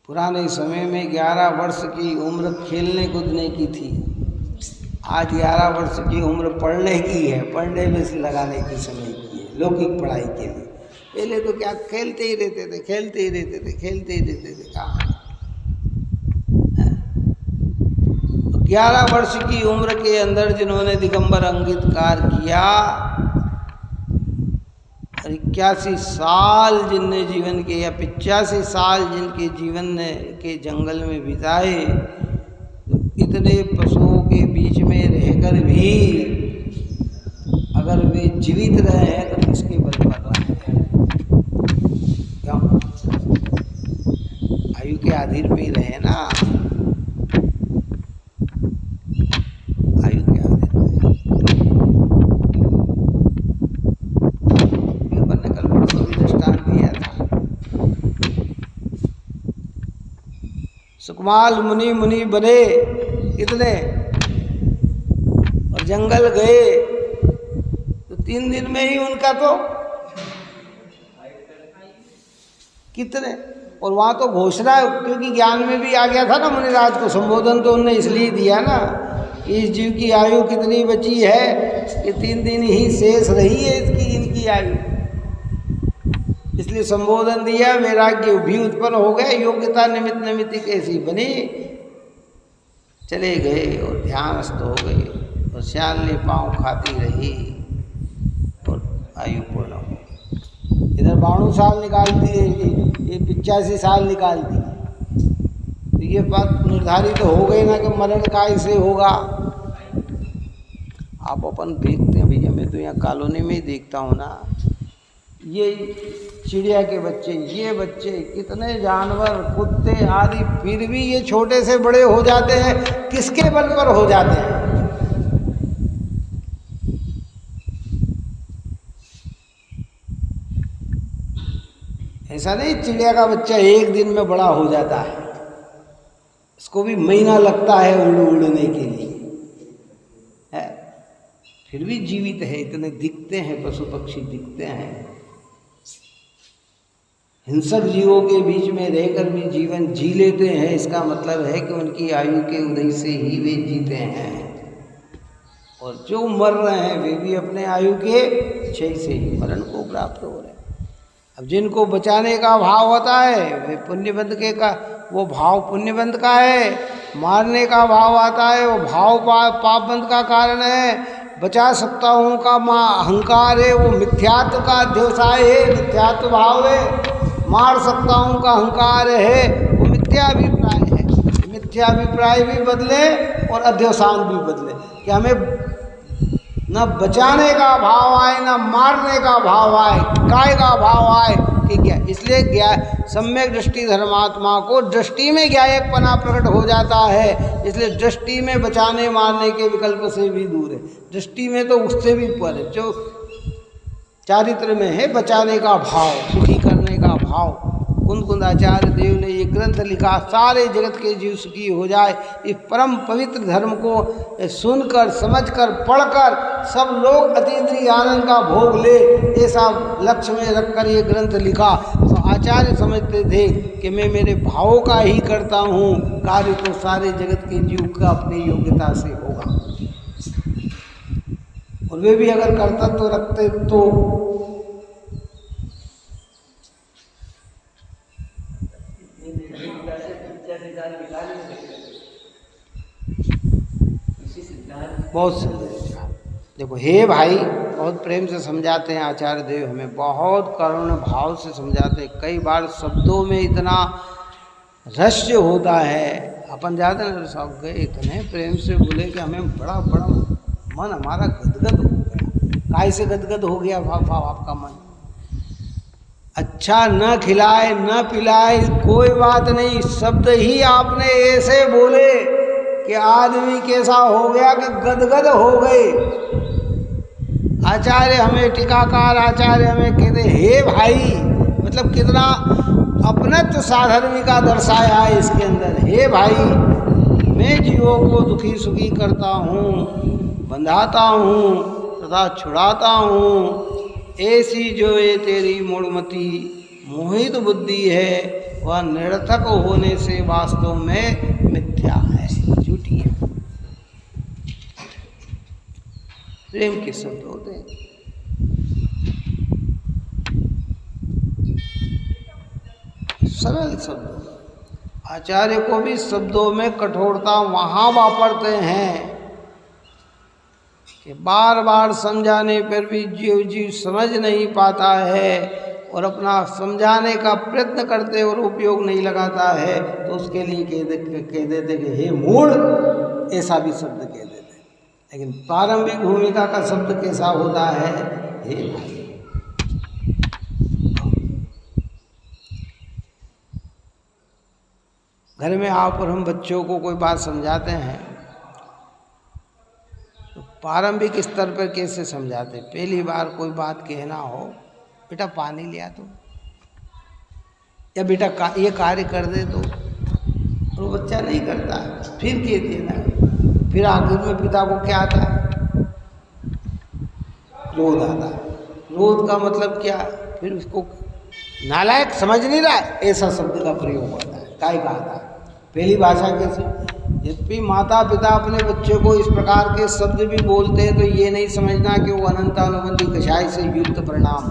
पुराने समय में 11 वर्ष की उम्र खेलने कूदने की थी, आज 11 वर्ष की उम्र पढ़ने की है, पढ़ने में से लगाने की समय की है, लौकिक पढ़ाई के लिए। पहले तो क्या खेलते ही रहते थे, खेलते ही रहते थे, खेलते ही रहते थे। कहाँ 11 वर्ष की उम्र के अंदर जिन्होंने दिगंबर अंगीकार किया, 81 साल जिनने जीवन के, या 85 साल जिनके जीवन ने के जंगल में बिताए, तो इतने पशुओं के बीच में रहकर भी अगर वे जीवित रहे हैं तो किसके बल पर रहे हैं? क्यों? आयु के अधीन पे ही रहे ना, आयु के अधीन रहे। अपन ने कल परसों भी दृष्टांत दिया था। सुकमाल मुनि बने कितने, और जंगल गए तो 3 दिन में ही उनका तो कितने। और वहाँ तो घोषणा, क्योंकि ज्ञान में भी आ गया था ना मुनिराज को, संबोधन तो उनने इसलिए दिया ना, इस जीव की आयु कितनी बची है, ये 3 दिन ही शेष रही है इसकी, इनकी आयु। इसलिए संबोधन दिया, वैराग्य भी उत्पन्न हो गया, योग्यता निमित्त निमित्त कैसी बनी, चले गए और ध्यानस्थ हो गए, और श्याल पाँव खाती रही और आयु पूर्ण हो। इधर 92 साल निकाल दिए, ये 85 साल निकाल दिए, तो ये बात निर्धारित तो हो गई ना कि मरण का इसे होगा। आप अपन देखते हैं भैया, मैं तो यहाँ कॉलोनी में ही देखता हूँ ना, ये चिड़िया के बच्चे, ये बच्चे, कितने जानवर, कुत्ते आदि, फिर भी ये छोटे से बड़े हो जाते हैं, किसके बल पर हो जाते हैं? ऐसा नहीं चिड़िया का बच्चा एक दिन में बड़ा हो जाता है, इसको भी महीना लगता है उड़ने के लिए, है फिर भी जीवित है। इतने दिखते हैं, पशु पक्षी दिखते हैं, हिंसक जीवों के बीच में रहकर भी जीवन जी लेते हैं। इसका मतलब है कि उनकी आयु के उदय से ही वे जीते हैं, और जो मर रहे हैं वे भी अपने आयु के क्षय से ही मरण को प्राप्त हो रहे हैं। अब जिनको बचाने का भाव होता है वे पुण्यबंध के का, वो भाव पुण्यबंध का है। मारने का भाव आता है, वो भाव पापबंध का कारण है। बचा सकता हूँ का अहंकार है, वो मिथ्यात्व का अध्यवसाय है, मिथ्यात्व भाव है। मार सकता हूँ का अहंकार है, वो मिथ्याभिप्राय है। मिथ्याभिप्राय भी बदले और अध्यवसान भी बदले, कि हमें न बचाने का भाव आए, न मारने का भाव आए, काय का भाव आए कि क्या। इसलिए सम्यक दृष्टि धर्मात्मा को दृष्टि में ज्ञायकपना प्रकट हो जाता है। इसलिए दृष्टि में बचाने मारने के विकल्प से भी दूर है। दृष्टि में तो उससे भी पर है। जो चारित्र में है बचाने का भाव, सुखी करने का भाव। कुंद आचार्य देव ने ये ग्रंथ लिखा, सारे जगत के जीव सुखी हो जाए। इस परम पवित्र धर्म को सुनकर, समझकर, पढ़कर सब लोग अतीन्द्रिय आनंद का भोग ले, ऐसा लक्ष्य में रखकर ये ग्रंथ लिखा। तो आचार्य समझते थे कि मैं मेरे भावों का ही करता हूँ, कार्य तो सारे जगत के जीव का अपनी योग्यता से होगा। और वे भी अगर कर्तव्य तो रखते तो बहुत सुंदर। देखो हे भाई, बहुत प्रेम से समझाते हैं आचार्य देव, हमें बहुत करुण भाव से समझाते हैं। कई बार शब्दों में इतना रहस्य होता है, अपन जाते हैं सब गए इतने प्रेम से बोले कि हमें बड़ा बड़ा मन हमारा गदगद हो गया। काहे से गदगद हो गया भाव आपका मन? अच्छा न खिलाए न पिलाए कोई बात नहीं, शब्द ही आपने ऐसे बोले कि आदमी कैसा हो गया कि गदगद हो गए। आचार्य हमें, टीकाकार आचार्य हमें कहते, हे भाई, मतलब कितना अपनत्व साधर्मी का दर्शाया है इसके अंदर। हे भाई, मैं जीवों को दुखी सुखी करता हूँ, बंधाता हूँ तथा छुड़ाता हूँ। ऐसी जो ये तेरी मूढ़मती मोहित बुद्धि है, वह निरर्थक होने से वास्तव में मिथ्या है, झूठी है। प्रेम के शब्द होते हैं। सरल शब्द। आचार्य को भी शब्दों में कठोरता वहाँ वापरते हैं कि बार बार समझाने पर भी जीव समझ नहीं पाता है और अपना समझाने का प्रयत्न करते और उपयोग नहीं लगाता है, तो उसके लिए कह देते कि हे मूढ़, ऐसा भी शब्द कह देते। लेकिन प्रारंभिक भूमिका का शब्द कैसा होता है? हे भाई। घर में आप और हम बच्चों को कोई बात समझाते हैं तो प्रारंभिक स्तर पर कैसे समझाते? पहली बार कोई बात कहना हो, बेटा पानी लिया तो, या बेटा ये कार्य कर दे तो, और वो बच्चा नहीं करता, फिर कह देना। फिर आखिर में पिता को क्या आता है? क्रोध आता है। क्रोध का मतलब क्या? फिर उसको नालायक समझ नहीं रहा, ऐसा शब्द का प्रयोग होता है। काय का आता है? पहली भाषा कैसे? यद्यपि माता पिता अपने बच्चे को इस प्रकार के शब्द भी बोलते हैं तो ये नहीं समझना कि वो अनंतानुबंधी कषाय से युक्त परिणाम,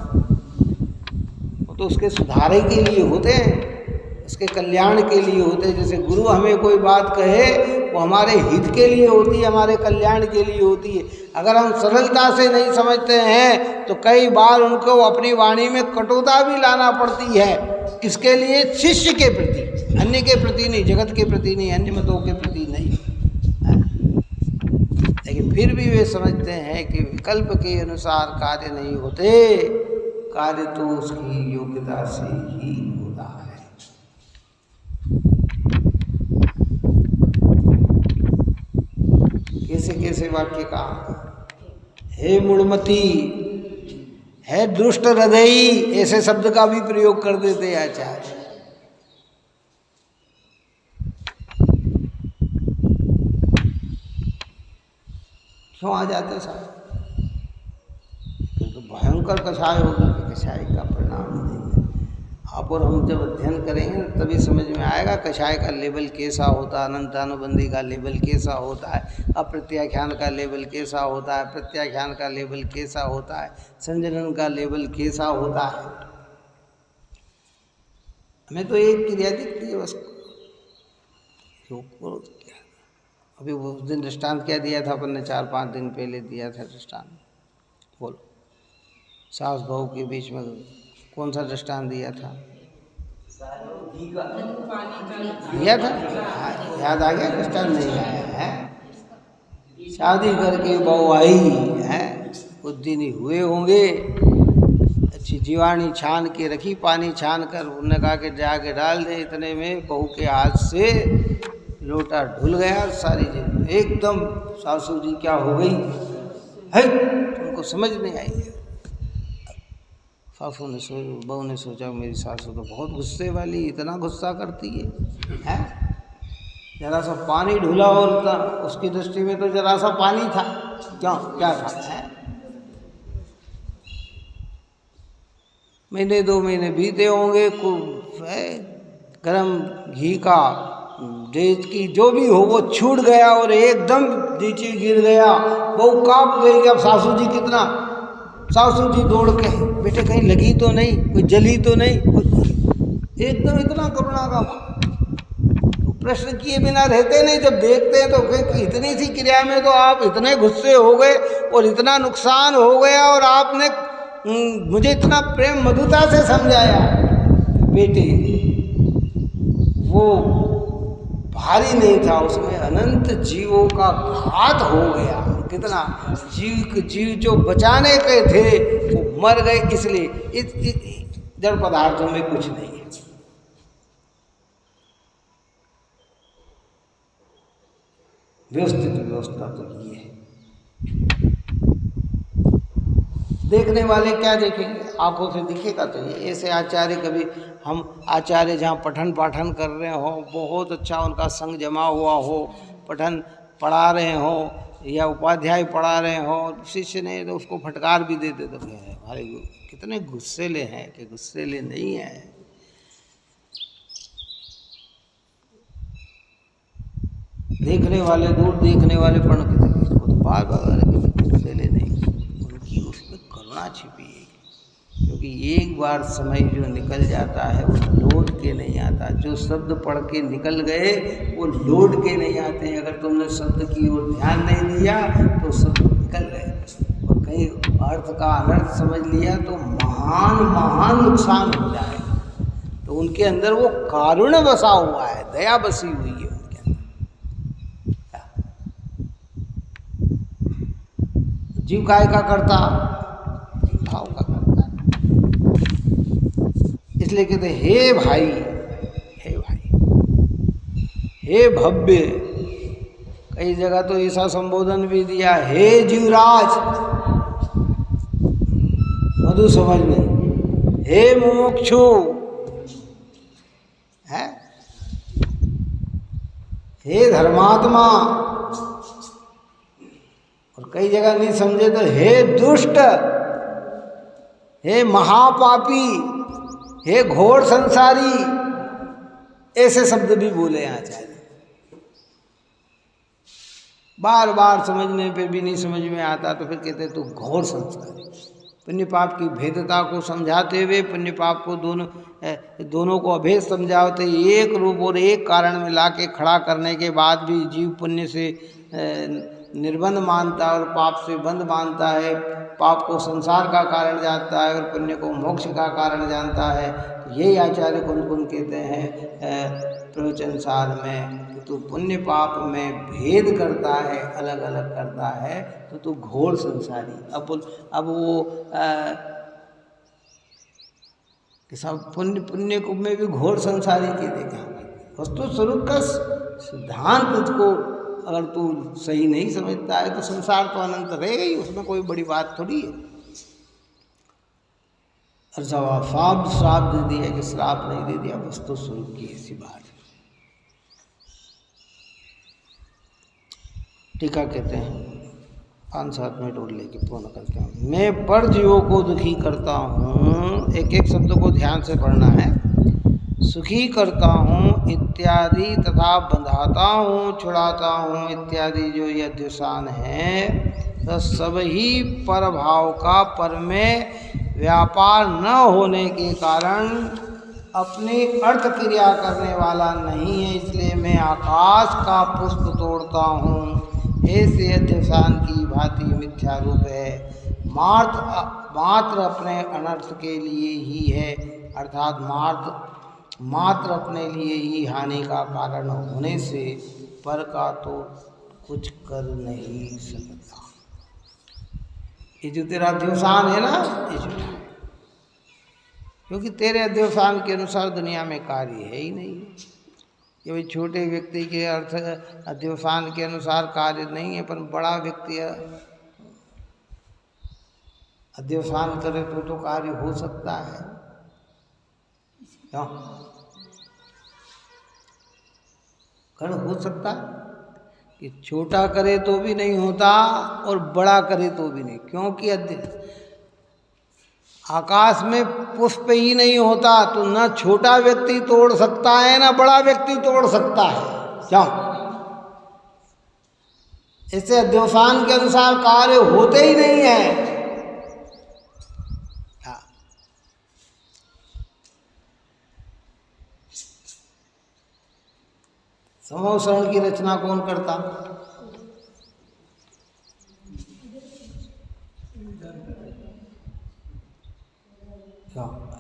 वो तो उसके सुधारे के लिए होते हैं, उसके कल्याण के लिए होते हैं। जैसे गुरु हमें कोई बात कहे वो हमारे हित के लिए होती है, हमारे कल्याण के लिए होती है। अगर हम सरलता से नहीं समझते हैं तो कई बार उनको अपनी वाणी में कटुता भी लाना पड़ती है। किसके लिए? शिष्य के प्रति, अन्य के प्रति नहीं, जगत के प्रति नहीं, अन्य मतों के प्रति नहीं। लेकिन फिर भी वे समझते हैं कि विकल्प के अनुसार कार्य नहीं होते, कार्य तो उसकी योग्यता से ही होता है। कैसे कैसे वाक्य का? हे मूढ़मती, है दुष्ट हृदयी, ऐसे शब्द का भी प्रयोग कर देते आचार्य। क्यों आ जाते साहब? तो भयंकर कषाय होगा कि कषाय का परिणाम नहीं है। आप और हम जब अध्ययन करेंगे तभी समझ में आएगा कषाय का लेवल कैसा होता है, अनंतानुबंधी का लेवल कैसा होता है, अप्रत्याख्यान का लेवल कैसा होता है, प्रत्याख्यान का लेवल कैसा होता है, संजनन का लेवल कैसा होता है। हमें तो एक क्रिया दिखती है बस। अभी उस दिन दृष्टांत क्या दिया था अपन ने? 4-5 दिन पहले दिया था दृष्टांत। बोलो, सास बहू के बीच में कौन सा दृष्टांत दिया था? दिया था? याद आ गया? दृष्टांत नहीं आया है? शादी करके बहू आई है, उद्यमी हुए होंगे। अच्छी जीवाणी छान के रखी, पानी छान कर, उन्होंने कहा कि जाके डाल दे। इतने में बहू के हाथ से लोटा ढुल गया, सारी चीज एकदम। सासू जी क्या हो गई है, उनको समझ नहीं आई। सासू ने बहू ने सोचा मेरी सासू तो बहुत गुस्से वाली, इतना गुस्सा करती है? जरा सा पानी ढुला और था, उसकी दृष्टि में तो जरा सा पानी था, क्यों क्या था है? महीने 2 महीने बीते होंगे, गरम घी का डेज की जो भी हो वो छूट गया और एकदम नीचे गिर गया। वो कांप गई कि अब सासू जी कितना। सासू जी दौड़ के, बेटे कहीं लगी तो नहीं, कोई जली तो नहीं, एकदम इतना करुणा का प्रश्न किए बिना रहते नहीं। जब देखते हैं तो इतनी सी क्रिया में तो आप इतने गुस्से हो गए और इतना नुकसान हो गया, और आपने मुझे इतना प्रेम मधुरता से समझाया। बेटे वो भारी नहीं था, उसमें अनंत जीवों का घात हो गया। कितना जीव जो बचाने के थे वो मर गए, इसलिए जड़ पदार्थों में कुछ नहीं है। व्यवस्थित व्यवस्था तो ये है। देखने वाले क्या देखेंगे, आंखों से दिखेगा तो ये। ऐसे आचार्य, कभी हम आचार्य जहाँ पठन पाठन कर रहे हो, बहुत अच्छा उनका संग जमा हुआ हो, पठन पढ़ा रहे हो या उपाध्याय पढ़ा रहे हो, शिष्य ने तो उसको फटकार भी देते तो हमारे कितने गुस्सेले हैं कि गुस्सेले नहीं हैं। देखने वाले, दूर देखने वाले पढ़ के इसको तो बार बार गुस्सेले नहीं, उनकी उसमें करुणा छिपी है। क्योंकि एक बार समय जो निकल जाता है वो लौट के नहीं आता। जो शब्द पढ़ के निकल गए वो लौट के नहीं आते। अगर तुमने शब्द की ओर ध्यान नहीं दिया तो शब्द निकल गए, और कहीं अर्थ का अनर्थ समझ लिया तो महान महान नुकसान हो जाएगा। तो उनके अंदर वो कारुण्य बसा हुआ है, दया बसी हुई है उनके अंदर। जीव काय का करता, भाव का करता। इसलिए कहते हे भाई, हे भाई, हे भव्य। कई जगह तो ऐसा संबोधन भी दिया, हे जीवराज, मधु समझ में, हे मुमुक्षु है, हे धर्मात्मा। और कई जगह नहीं समझे तो हे दुष्ट, हे महापापी, हे घोर संसारी, ऐसे शब्द भी बोले आचार्य। बार बार समझने पे भी नहीं समझ में आता तो फिर कहते तू घोर संसारी। पुण्य पाप की भेदता को समझाते हुए, पुण्य पाप को दोनों को अभेद समझाते, एक रूप और एक कारण में लाके खड़ा करने के बाद भी जीव पुण्य से निर्बंध मानता है और पाप से बंध मानता है। पाप को संसार का कारण जानता है और पुण्य को मोक्ष का कारण जानता है। यही आचार्य कुन कहते हैं प्रवचन सार में कि तू पुण्य पाप में भेद करता है, अलग अलग करता है, तो तू घोर संसारी। अब वो कि सब पुण्य को में भी घोर संसारी के देखा। वस्तु स्वरूप का सिद्धांत तुझको अगर तू सही नहीं समझता है तो संसार तो अनंत रहेगा ही, उसमें कोई बड़ी बात थोड़ी है। और श्राप दे दिया कि श्राप नहीं दे दिया, वस्तु स्वरूप की ऐसी बात है। टीका कहते हैं 5-7 मिनट और लेके पूर्ण करते हैं। मैं पर जीवों को दुखी करता हूँ, एक एक शब्द को ध्यान से पढ़ना है। सुखी करता हूँ इत्यादि तथा बंधाता हूँ, छुड़ाता हूँ इत्यादि जो ये द्विषान है, तो सब ही पर भाव का पर में व्यापार न होने के कारण अपनी अर्थ क्रिया करने वाला नहीं है। इसलिए मैं आकाश का पुष्प तोड़ता हूँ, ऐसे द्विषान की भांति मिथ्या रूप है। मात्र अपने अनर्थ के लिए ही है, अर्थात मात्र अपने लिए ही हानि का कारण होने से पर का तो कुछ कर नहीं सकता। ये जो तेरा अध्यवसान है ना, ये झूठा है, क्योंकि तेरे अध्यवसान के अनुसार दुनिया में कार्य है ही नहीं। कि भाई छोटे व्यक्ति के अर्थ अध्यवसान के अनुसार कार्य नहीं है, पर बड़ा व्यक्ति अध्यवसान करे तो कार्य हो सकता है। क्यों कर हो सकता कि छोटा करे तो भी नहीं होता और बड़ा करे तो भी नहीं, क्योंकि आकाश में पुष्प ही नहीं होता तो ना छोटा व्यक्ति तोड़ सकता है ना बड़ा व्यक्ति तोड़ सकता है। क्यों? इससे अध्यवसान के अनुसार कार्य होते ही नहीं है। समूह शरण की रचना कौन करता?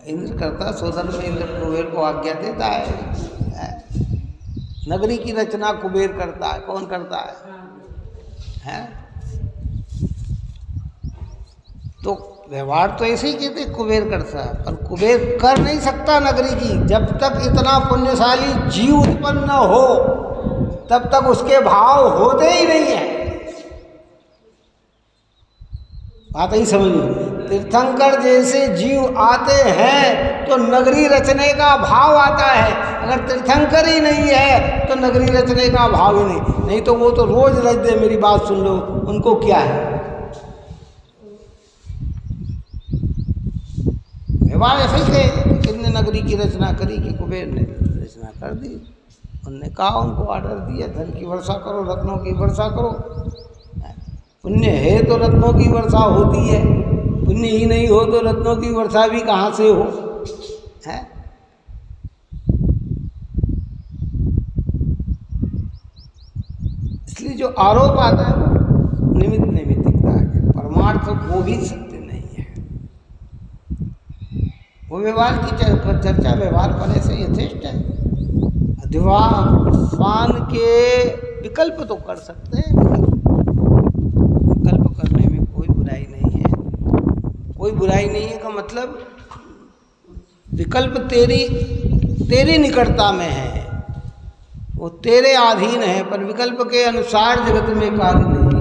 इंद्र करता। सोदन में इंद्र कुबेर को आज्ञा देता है। नगरी की रचना कुबेर करता है। कौन करता है? तो व्यवहार तो ऐसे ही कहते कुबेर करता है, पर कुबेर कर नहीं सकता नगरी की। जब तक इतना पुण्यशाली जीव उत्पन्न न हो तब तक उसके भाव होते ही नहीं है। बात ही समझिए। तीर्थंकर जैसे जीव आते हैं तो नगरी रचने का भाव आता है। अगर तीर्थंकर ही नहीं है तो नगरी रचने का भाव ही नहीं तो वो तो रोज रच दे। मेरी बात सुन लो, उनको क्या है? व्यवहार ऐसे ही थे। किसने नगरी की रचना करी? कि कुबेर ने रचना कर दी। उनने कहा, उनको ऑर्डर दिया, धन की वर्षा करो, रत्नों की वर्षा करो। पुण्य है तो रत्नों की वर्षा होती है, पुण्य ही नहीं हो तो रत्नों की वर्षा भी कहाँ से हो? है इसलिए जो आरोप आता है वो निमित्तिकता है, परमार्थ वो भी सत्य नहीं है। वो व्यवहार की चर्चा व्यवहार पर ऐसे यथेष्ट है। अध्यवसान के विकल्प तो कर सकते हैं, विकल्प करने में कोई बुराई नहीं है। कोई बुराई नहीं है का मतलब विकल्प तेरी निकटता में है, वो तेरे अधीन है, पर विकल्प के अनुसार जगत में कार्य नहीं होता।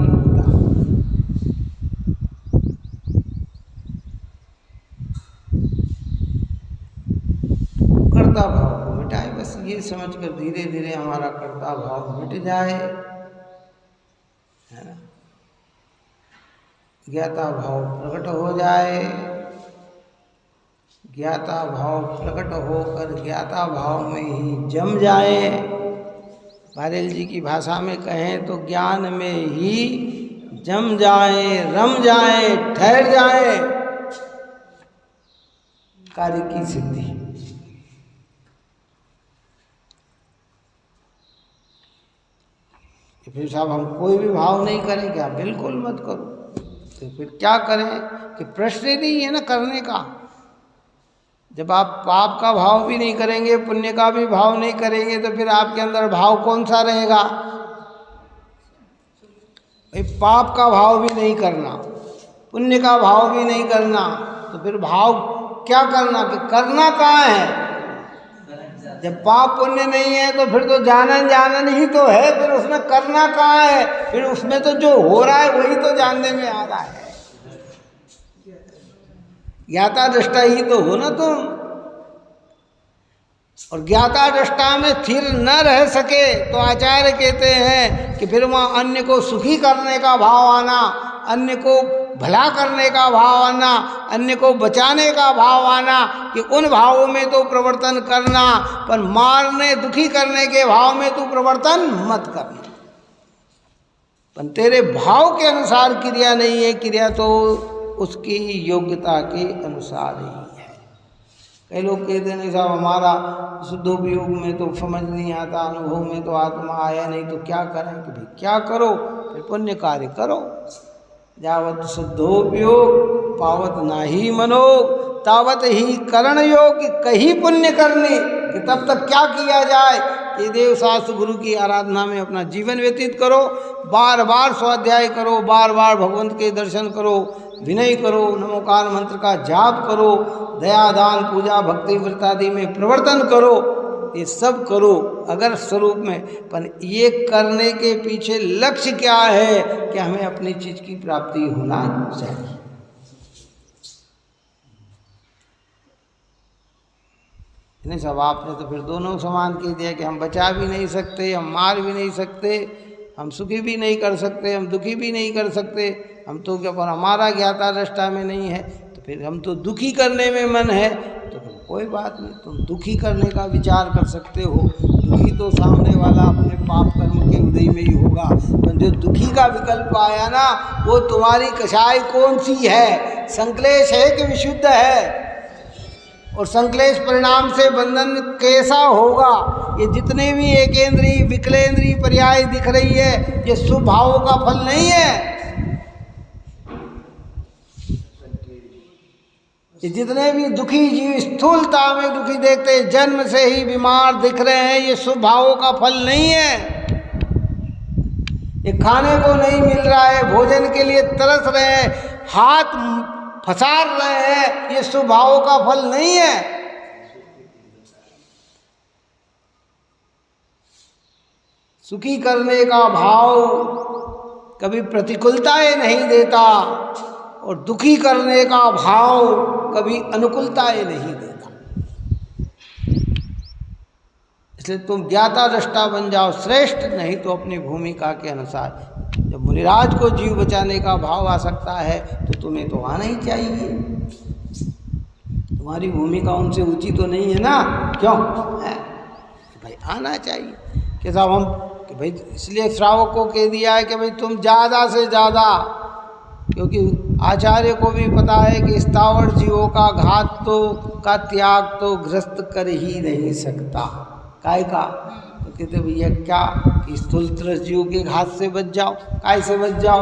कर्ता भाव को मिटाए, बस ये समझकर धीरे धीरे हमारा कर्ता भाव मिट जाए, है ना। ज्ञाता भाव प्रकट हो जाए। ज्ञाता भाव प्रकट होकर ज्ञाता भाव में ही जम जाए। बारेल जी की भाषा में कहें तो ज्ञान में ही जम जाए, रम जाए, ठहर जाए, कार्य की सिद्धि। फिर साहब हम कोई भी भाव नहीं करें क्या? बिल्कुल मत करो। तो फिर क्या करें कि प्रश्न ही नहीं है ना करने का। जब आप पाप का भाव भी नहीं करेंगे, पुण्य का भी भाव नहीं करेंगे, तो फिर आपके अंदर भाव कौन सा रहेगा? भाई पाप का भाव भी नहीं करना, पुण्य का भाव भी नहीं करना, तो फिर भाव क्या करना? कि करना कहाँ है? जब पाप पुण्य नहीं है तो फिर तो जानन ही तो है, फिर उसमें करना कहाँ है? फिर उसमें तो जो हो रहा है वही तो जानने में आ रहा है। ज्ञाता दृष्टा ही तो हो ना तुम। और ज्ञाता दृष्टा में स्थिर न रह सके तो आचार्य कहते हैं कि फिर वहाँ अन्य को सुखी करने का भाव आना, अन्य को भला करने का भाव आना, अन्य को बचाने का भाव आना, कि उन भावों में तो प्रवर्तन करना, पर मारने दुखी करने के भाव में तो प्रवर्तन मत करना। पर तेरे भाव के अनुसार क्रिया नहीं है, क्रिया तो उसकी योग्यता के अनुसार ही है। कई लोग कहते नहीं साहब हमारा शुद्धोपयोग में तो समझ नहीं आता, अनुभव में तो आत्मा आया नहीं, तो क्या करें? कि भाई क्या करो? फिर पुण्य कार्य करो। जावत शुद्धोपयोग पावत नाही मनो, तावत ही करण योग। कहीं पुण्य करने कि तब तक क्या किया जाए कि देव शास्त्र गुरु की आराधना में अपना जीवन व्यतीत करो, बार बार स्वाध्याय करो, बार बार भगवंत के दर्शन करो, विनय करो, नमोकार मंत्र का जाप करो, दया दान पूजा भक्ति व्रत आदि में प्रवर्तन करो, ये सब करो अगर स्वरूप में। पर ये करने के पीछे लक्ष्य क्या है कि हमें अपनी चीज की प्राप्ति होना चाहिए। नहीं सब आपने तो फिर दोनों समान कह दिया कि हम बचा भी नहीं सकते, हम मार भी नहीं सकते, हम सुखी भी नहीं कर सकते, हम दुखी भी नहीं कर सकते, हम तो क्या, पर हमारा ज्ञाता दृष्टा में नहीं है, तो फिर हम तो दुखी करने में मन है, तो फिर कोई बात नहीं, तुम दुखी करने का विचार कर सकते हो। दुखी तो सामने वाला अपने पाप कर्म के उदय में ही होगा, पर जो दुखी का विकल्प आया ना, वो तुम्हारी कषाय कौन सी है, संक्लेश है कि विशुद्ध है, और संक्लेश परिणाम से बंधन कैसा होगा। ये जितने भी एकेंद्रीय विकलेंद्रीय पर्याय दिख रही है, ये शुभ भावों का फल नहीं है। ये जितने भी दुखी जीव स्थूलता में दुखी देखते हैं, जन्म से ही बीमार दिख रहे हैं, ये शुभ भावों का फल नहीं है। ये खाने को नहीं मिल रहा है, भोजन के लिए तरस रहे हैं, हाथ फंसार रहे हैं, ये शुभ भावों का फल नहीं है। सुखी करने का भाव कभी प्रतिकूलताएं नहीं देता, और दुखी करने का भाव कभी अनुकूलताएं नहीं देता। इसलिए तुम ज्ञाता दृष्टा बन जाओ श्रेष्ठ, नहीं तो अपनी भूमिका के अनुसार। जब मुनिराज को जीव बचाने का भाव आ सकता है, तो तुम्हें तो आना ही चाहिए। तुम्हारी भूमिका उनसे ऊंची तो नहीं है ना, क्यों है? भाई आना चाहिए कि साहब हम कि भाई, इसलिए श्रावक को कह दिया है कि भाई तुम ज़्यादा से ज़्यादा, क्योंकि आचार्य को भी पता है कि स्थावर जीवों का घात तो का त्याग तो ग्रस्त कर ही नहीं सकता। काय का? तो कहते भैया क्या कि स्थूल जीव के घात से बच जाओ, काय से बच जाओ।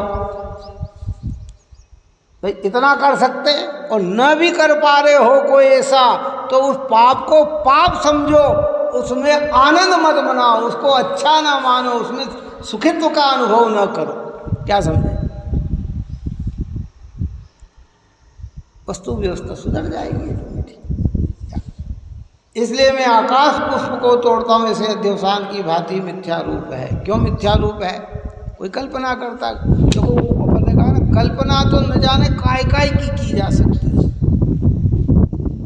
भाई इतना कर सकते और न भी कर पा रहे हो कोई ऐसा, तो उस पाप को पाप समझो, उसमें आनंद मत मनाओ, उसको अच्छा ना मानो, उसमें सुखित्व का अनुभव न करो। क्या समझे? वस्तु व्यवस्था सुधर जाएगी। इसलिए मैं आकाश पुष्प को तोड़ता हूँ, ऐसे अध्यवसान की भांति मिथ्या रूप है। क्यों मिथ्या रूप है? कोई कल्पना करता, देखो वो अपन ने कहा ना, कल्पना तो न जाने काय काय की जा सकती है।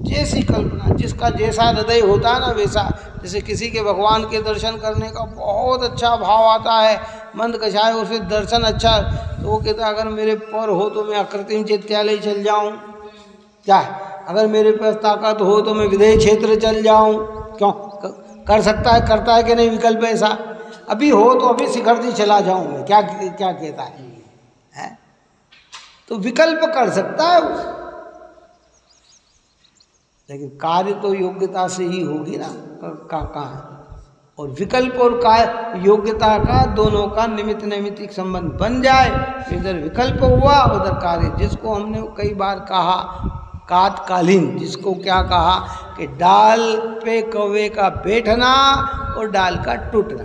जैसी कल्पना, जिसका जैसा हृदय होता है ना वैसा। जैसे किसी के भगवान के दर्शन करने का बहुत अच्छा भाव आता है, मंद कषाय उसे दर्शन अच्छा, तो वो कहता अगर मेरे पर हो तो मैं अकृत्रिम चैत्यालय चल जाऊँ, क्या अगर मेरे पास ताकत हो तो मैं विदेह क्षेत्र चल जाऊं। क्यों? कर सकता है, करता है कि नहीं विकल्प ऐसा? अभी हो तो अभी शिखरजी चला जाऊं मैं, क्या क्या कहता है? तो विकल्प कर सकता है वो, लेकिन कार्य तो योग्यता से ही होगी ना। कहाँ और विकल्प और कार्य योग्यता का दोनों का निमित्त नैमित्तिक संबंध बन जाए, इधर विकल्प हुआ उधर कार्य। जिसको हमने कई बार कहा कातकालीन, जिसको क्या कहा कि डाल पे कौवे का बैठना और डाल का टूटना।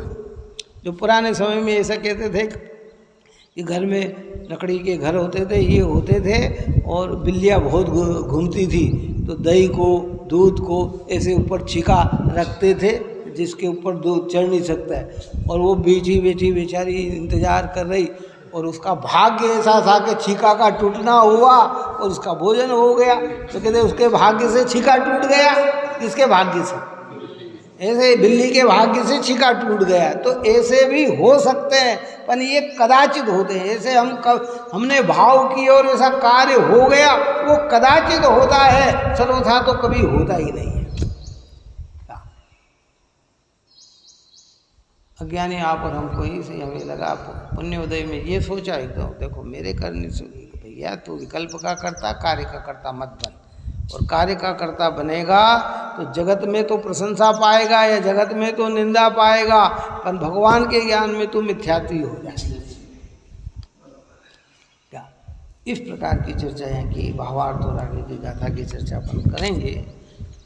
जो पुराने समय में ऐसा कहते थे कि घर में लकड़ी के घर होते थे, ये होते थे, और बिल्लियाँ बहुत घूमती थी, तो दही को दूध को ऐसे ऊपर छिका रखते थे, जिसके ऊपर दूध चढ़ नहीं सकता है, और वो बैठी बैठी बेचारी इंतज़ार कर रही, और उसका भाग्य ऐसा था कि छीका का टूटना हुआ और उसका भोजन हो गया। तो कहते उसके भाग्य से छीका टूट गया। किसके भाग्य से? ऐसे बिल्ली के भाग्य से छीका टूट गया। तो ऐसे भी हो सकते हैं, पर ये कदाचित होते हैं। ऐसे हमने भाव किया और ऐसा कार्य हो गया, वो कदाचित होता है, सर्वथा तो कभी होता ही नहीं है। अज्ञानी आप और हमको ही से हमें लगा, पुण्योदय में ये सोचा एकदम, देखो मेरे करने से भैया तू विकल्प का करता, कार्य का करता मत बन। और कार्य का कर्ता बनेगा तो जगत में तो प्रशंसा पाएगा या जगत में तो निंदा पाएगा, पर भगवान के ज्ञान में तो मिथ्यात्व हो जाएगा। क्या इस प्रकार की चर्चाएं की, भावार्थ और आगे की गाथा की चर्चा अपन करेंगे।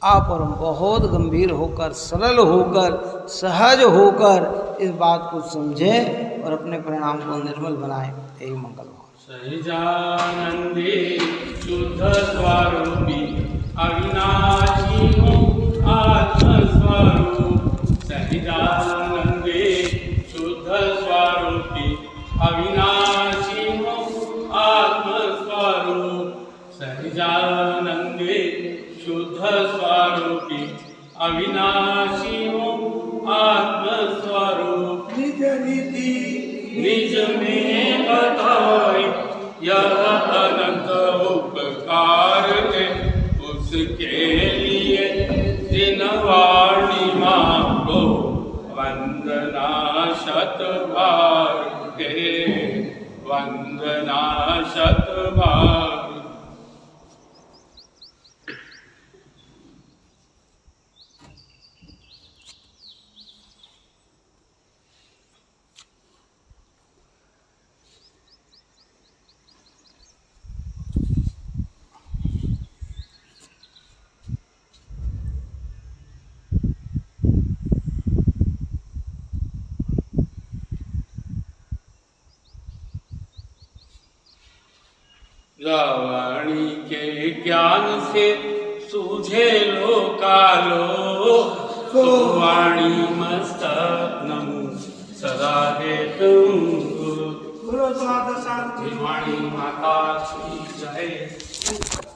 आप और बहुत गंभीर होकर, सरल होकर, सहज होकर इस बात को समझें और अपने परिणाम को निर्मल बनाएं। यही मंगल हो। सहजानंदे शुद्ध स्वरूपी अविनाशी हो आत्मस्वरूप। सहजानंदे शुद्ध स्वरूपी अविनाशी हो आत्मस्वरूप। सहजानंदे शुद्ध स्वरूपी अविनाशी हो आत्मस्वरूप। निज नीति निज में बताए यह अनंत उपकार है, उसके लिए दिनवाणी माँ को वंदना शत बार है, वंदना शत बार। रावणी के ज्ञान से सूझे लोकालो, तो वाणी मस्तक नमो सदा दे तुमको। वाणी माता की जय।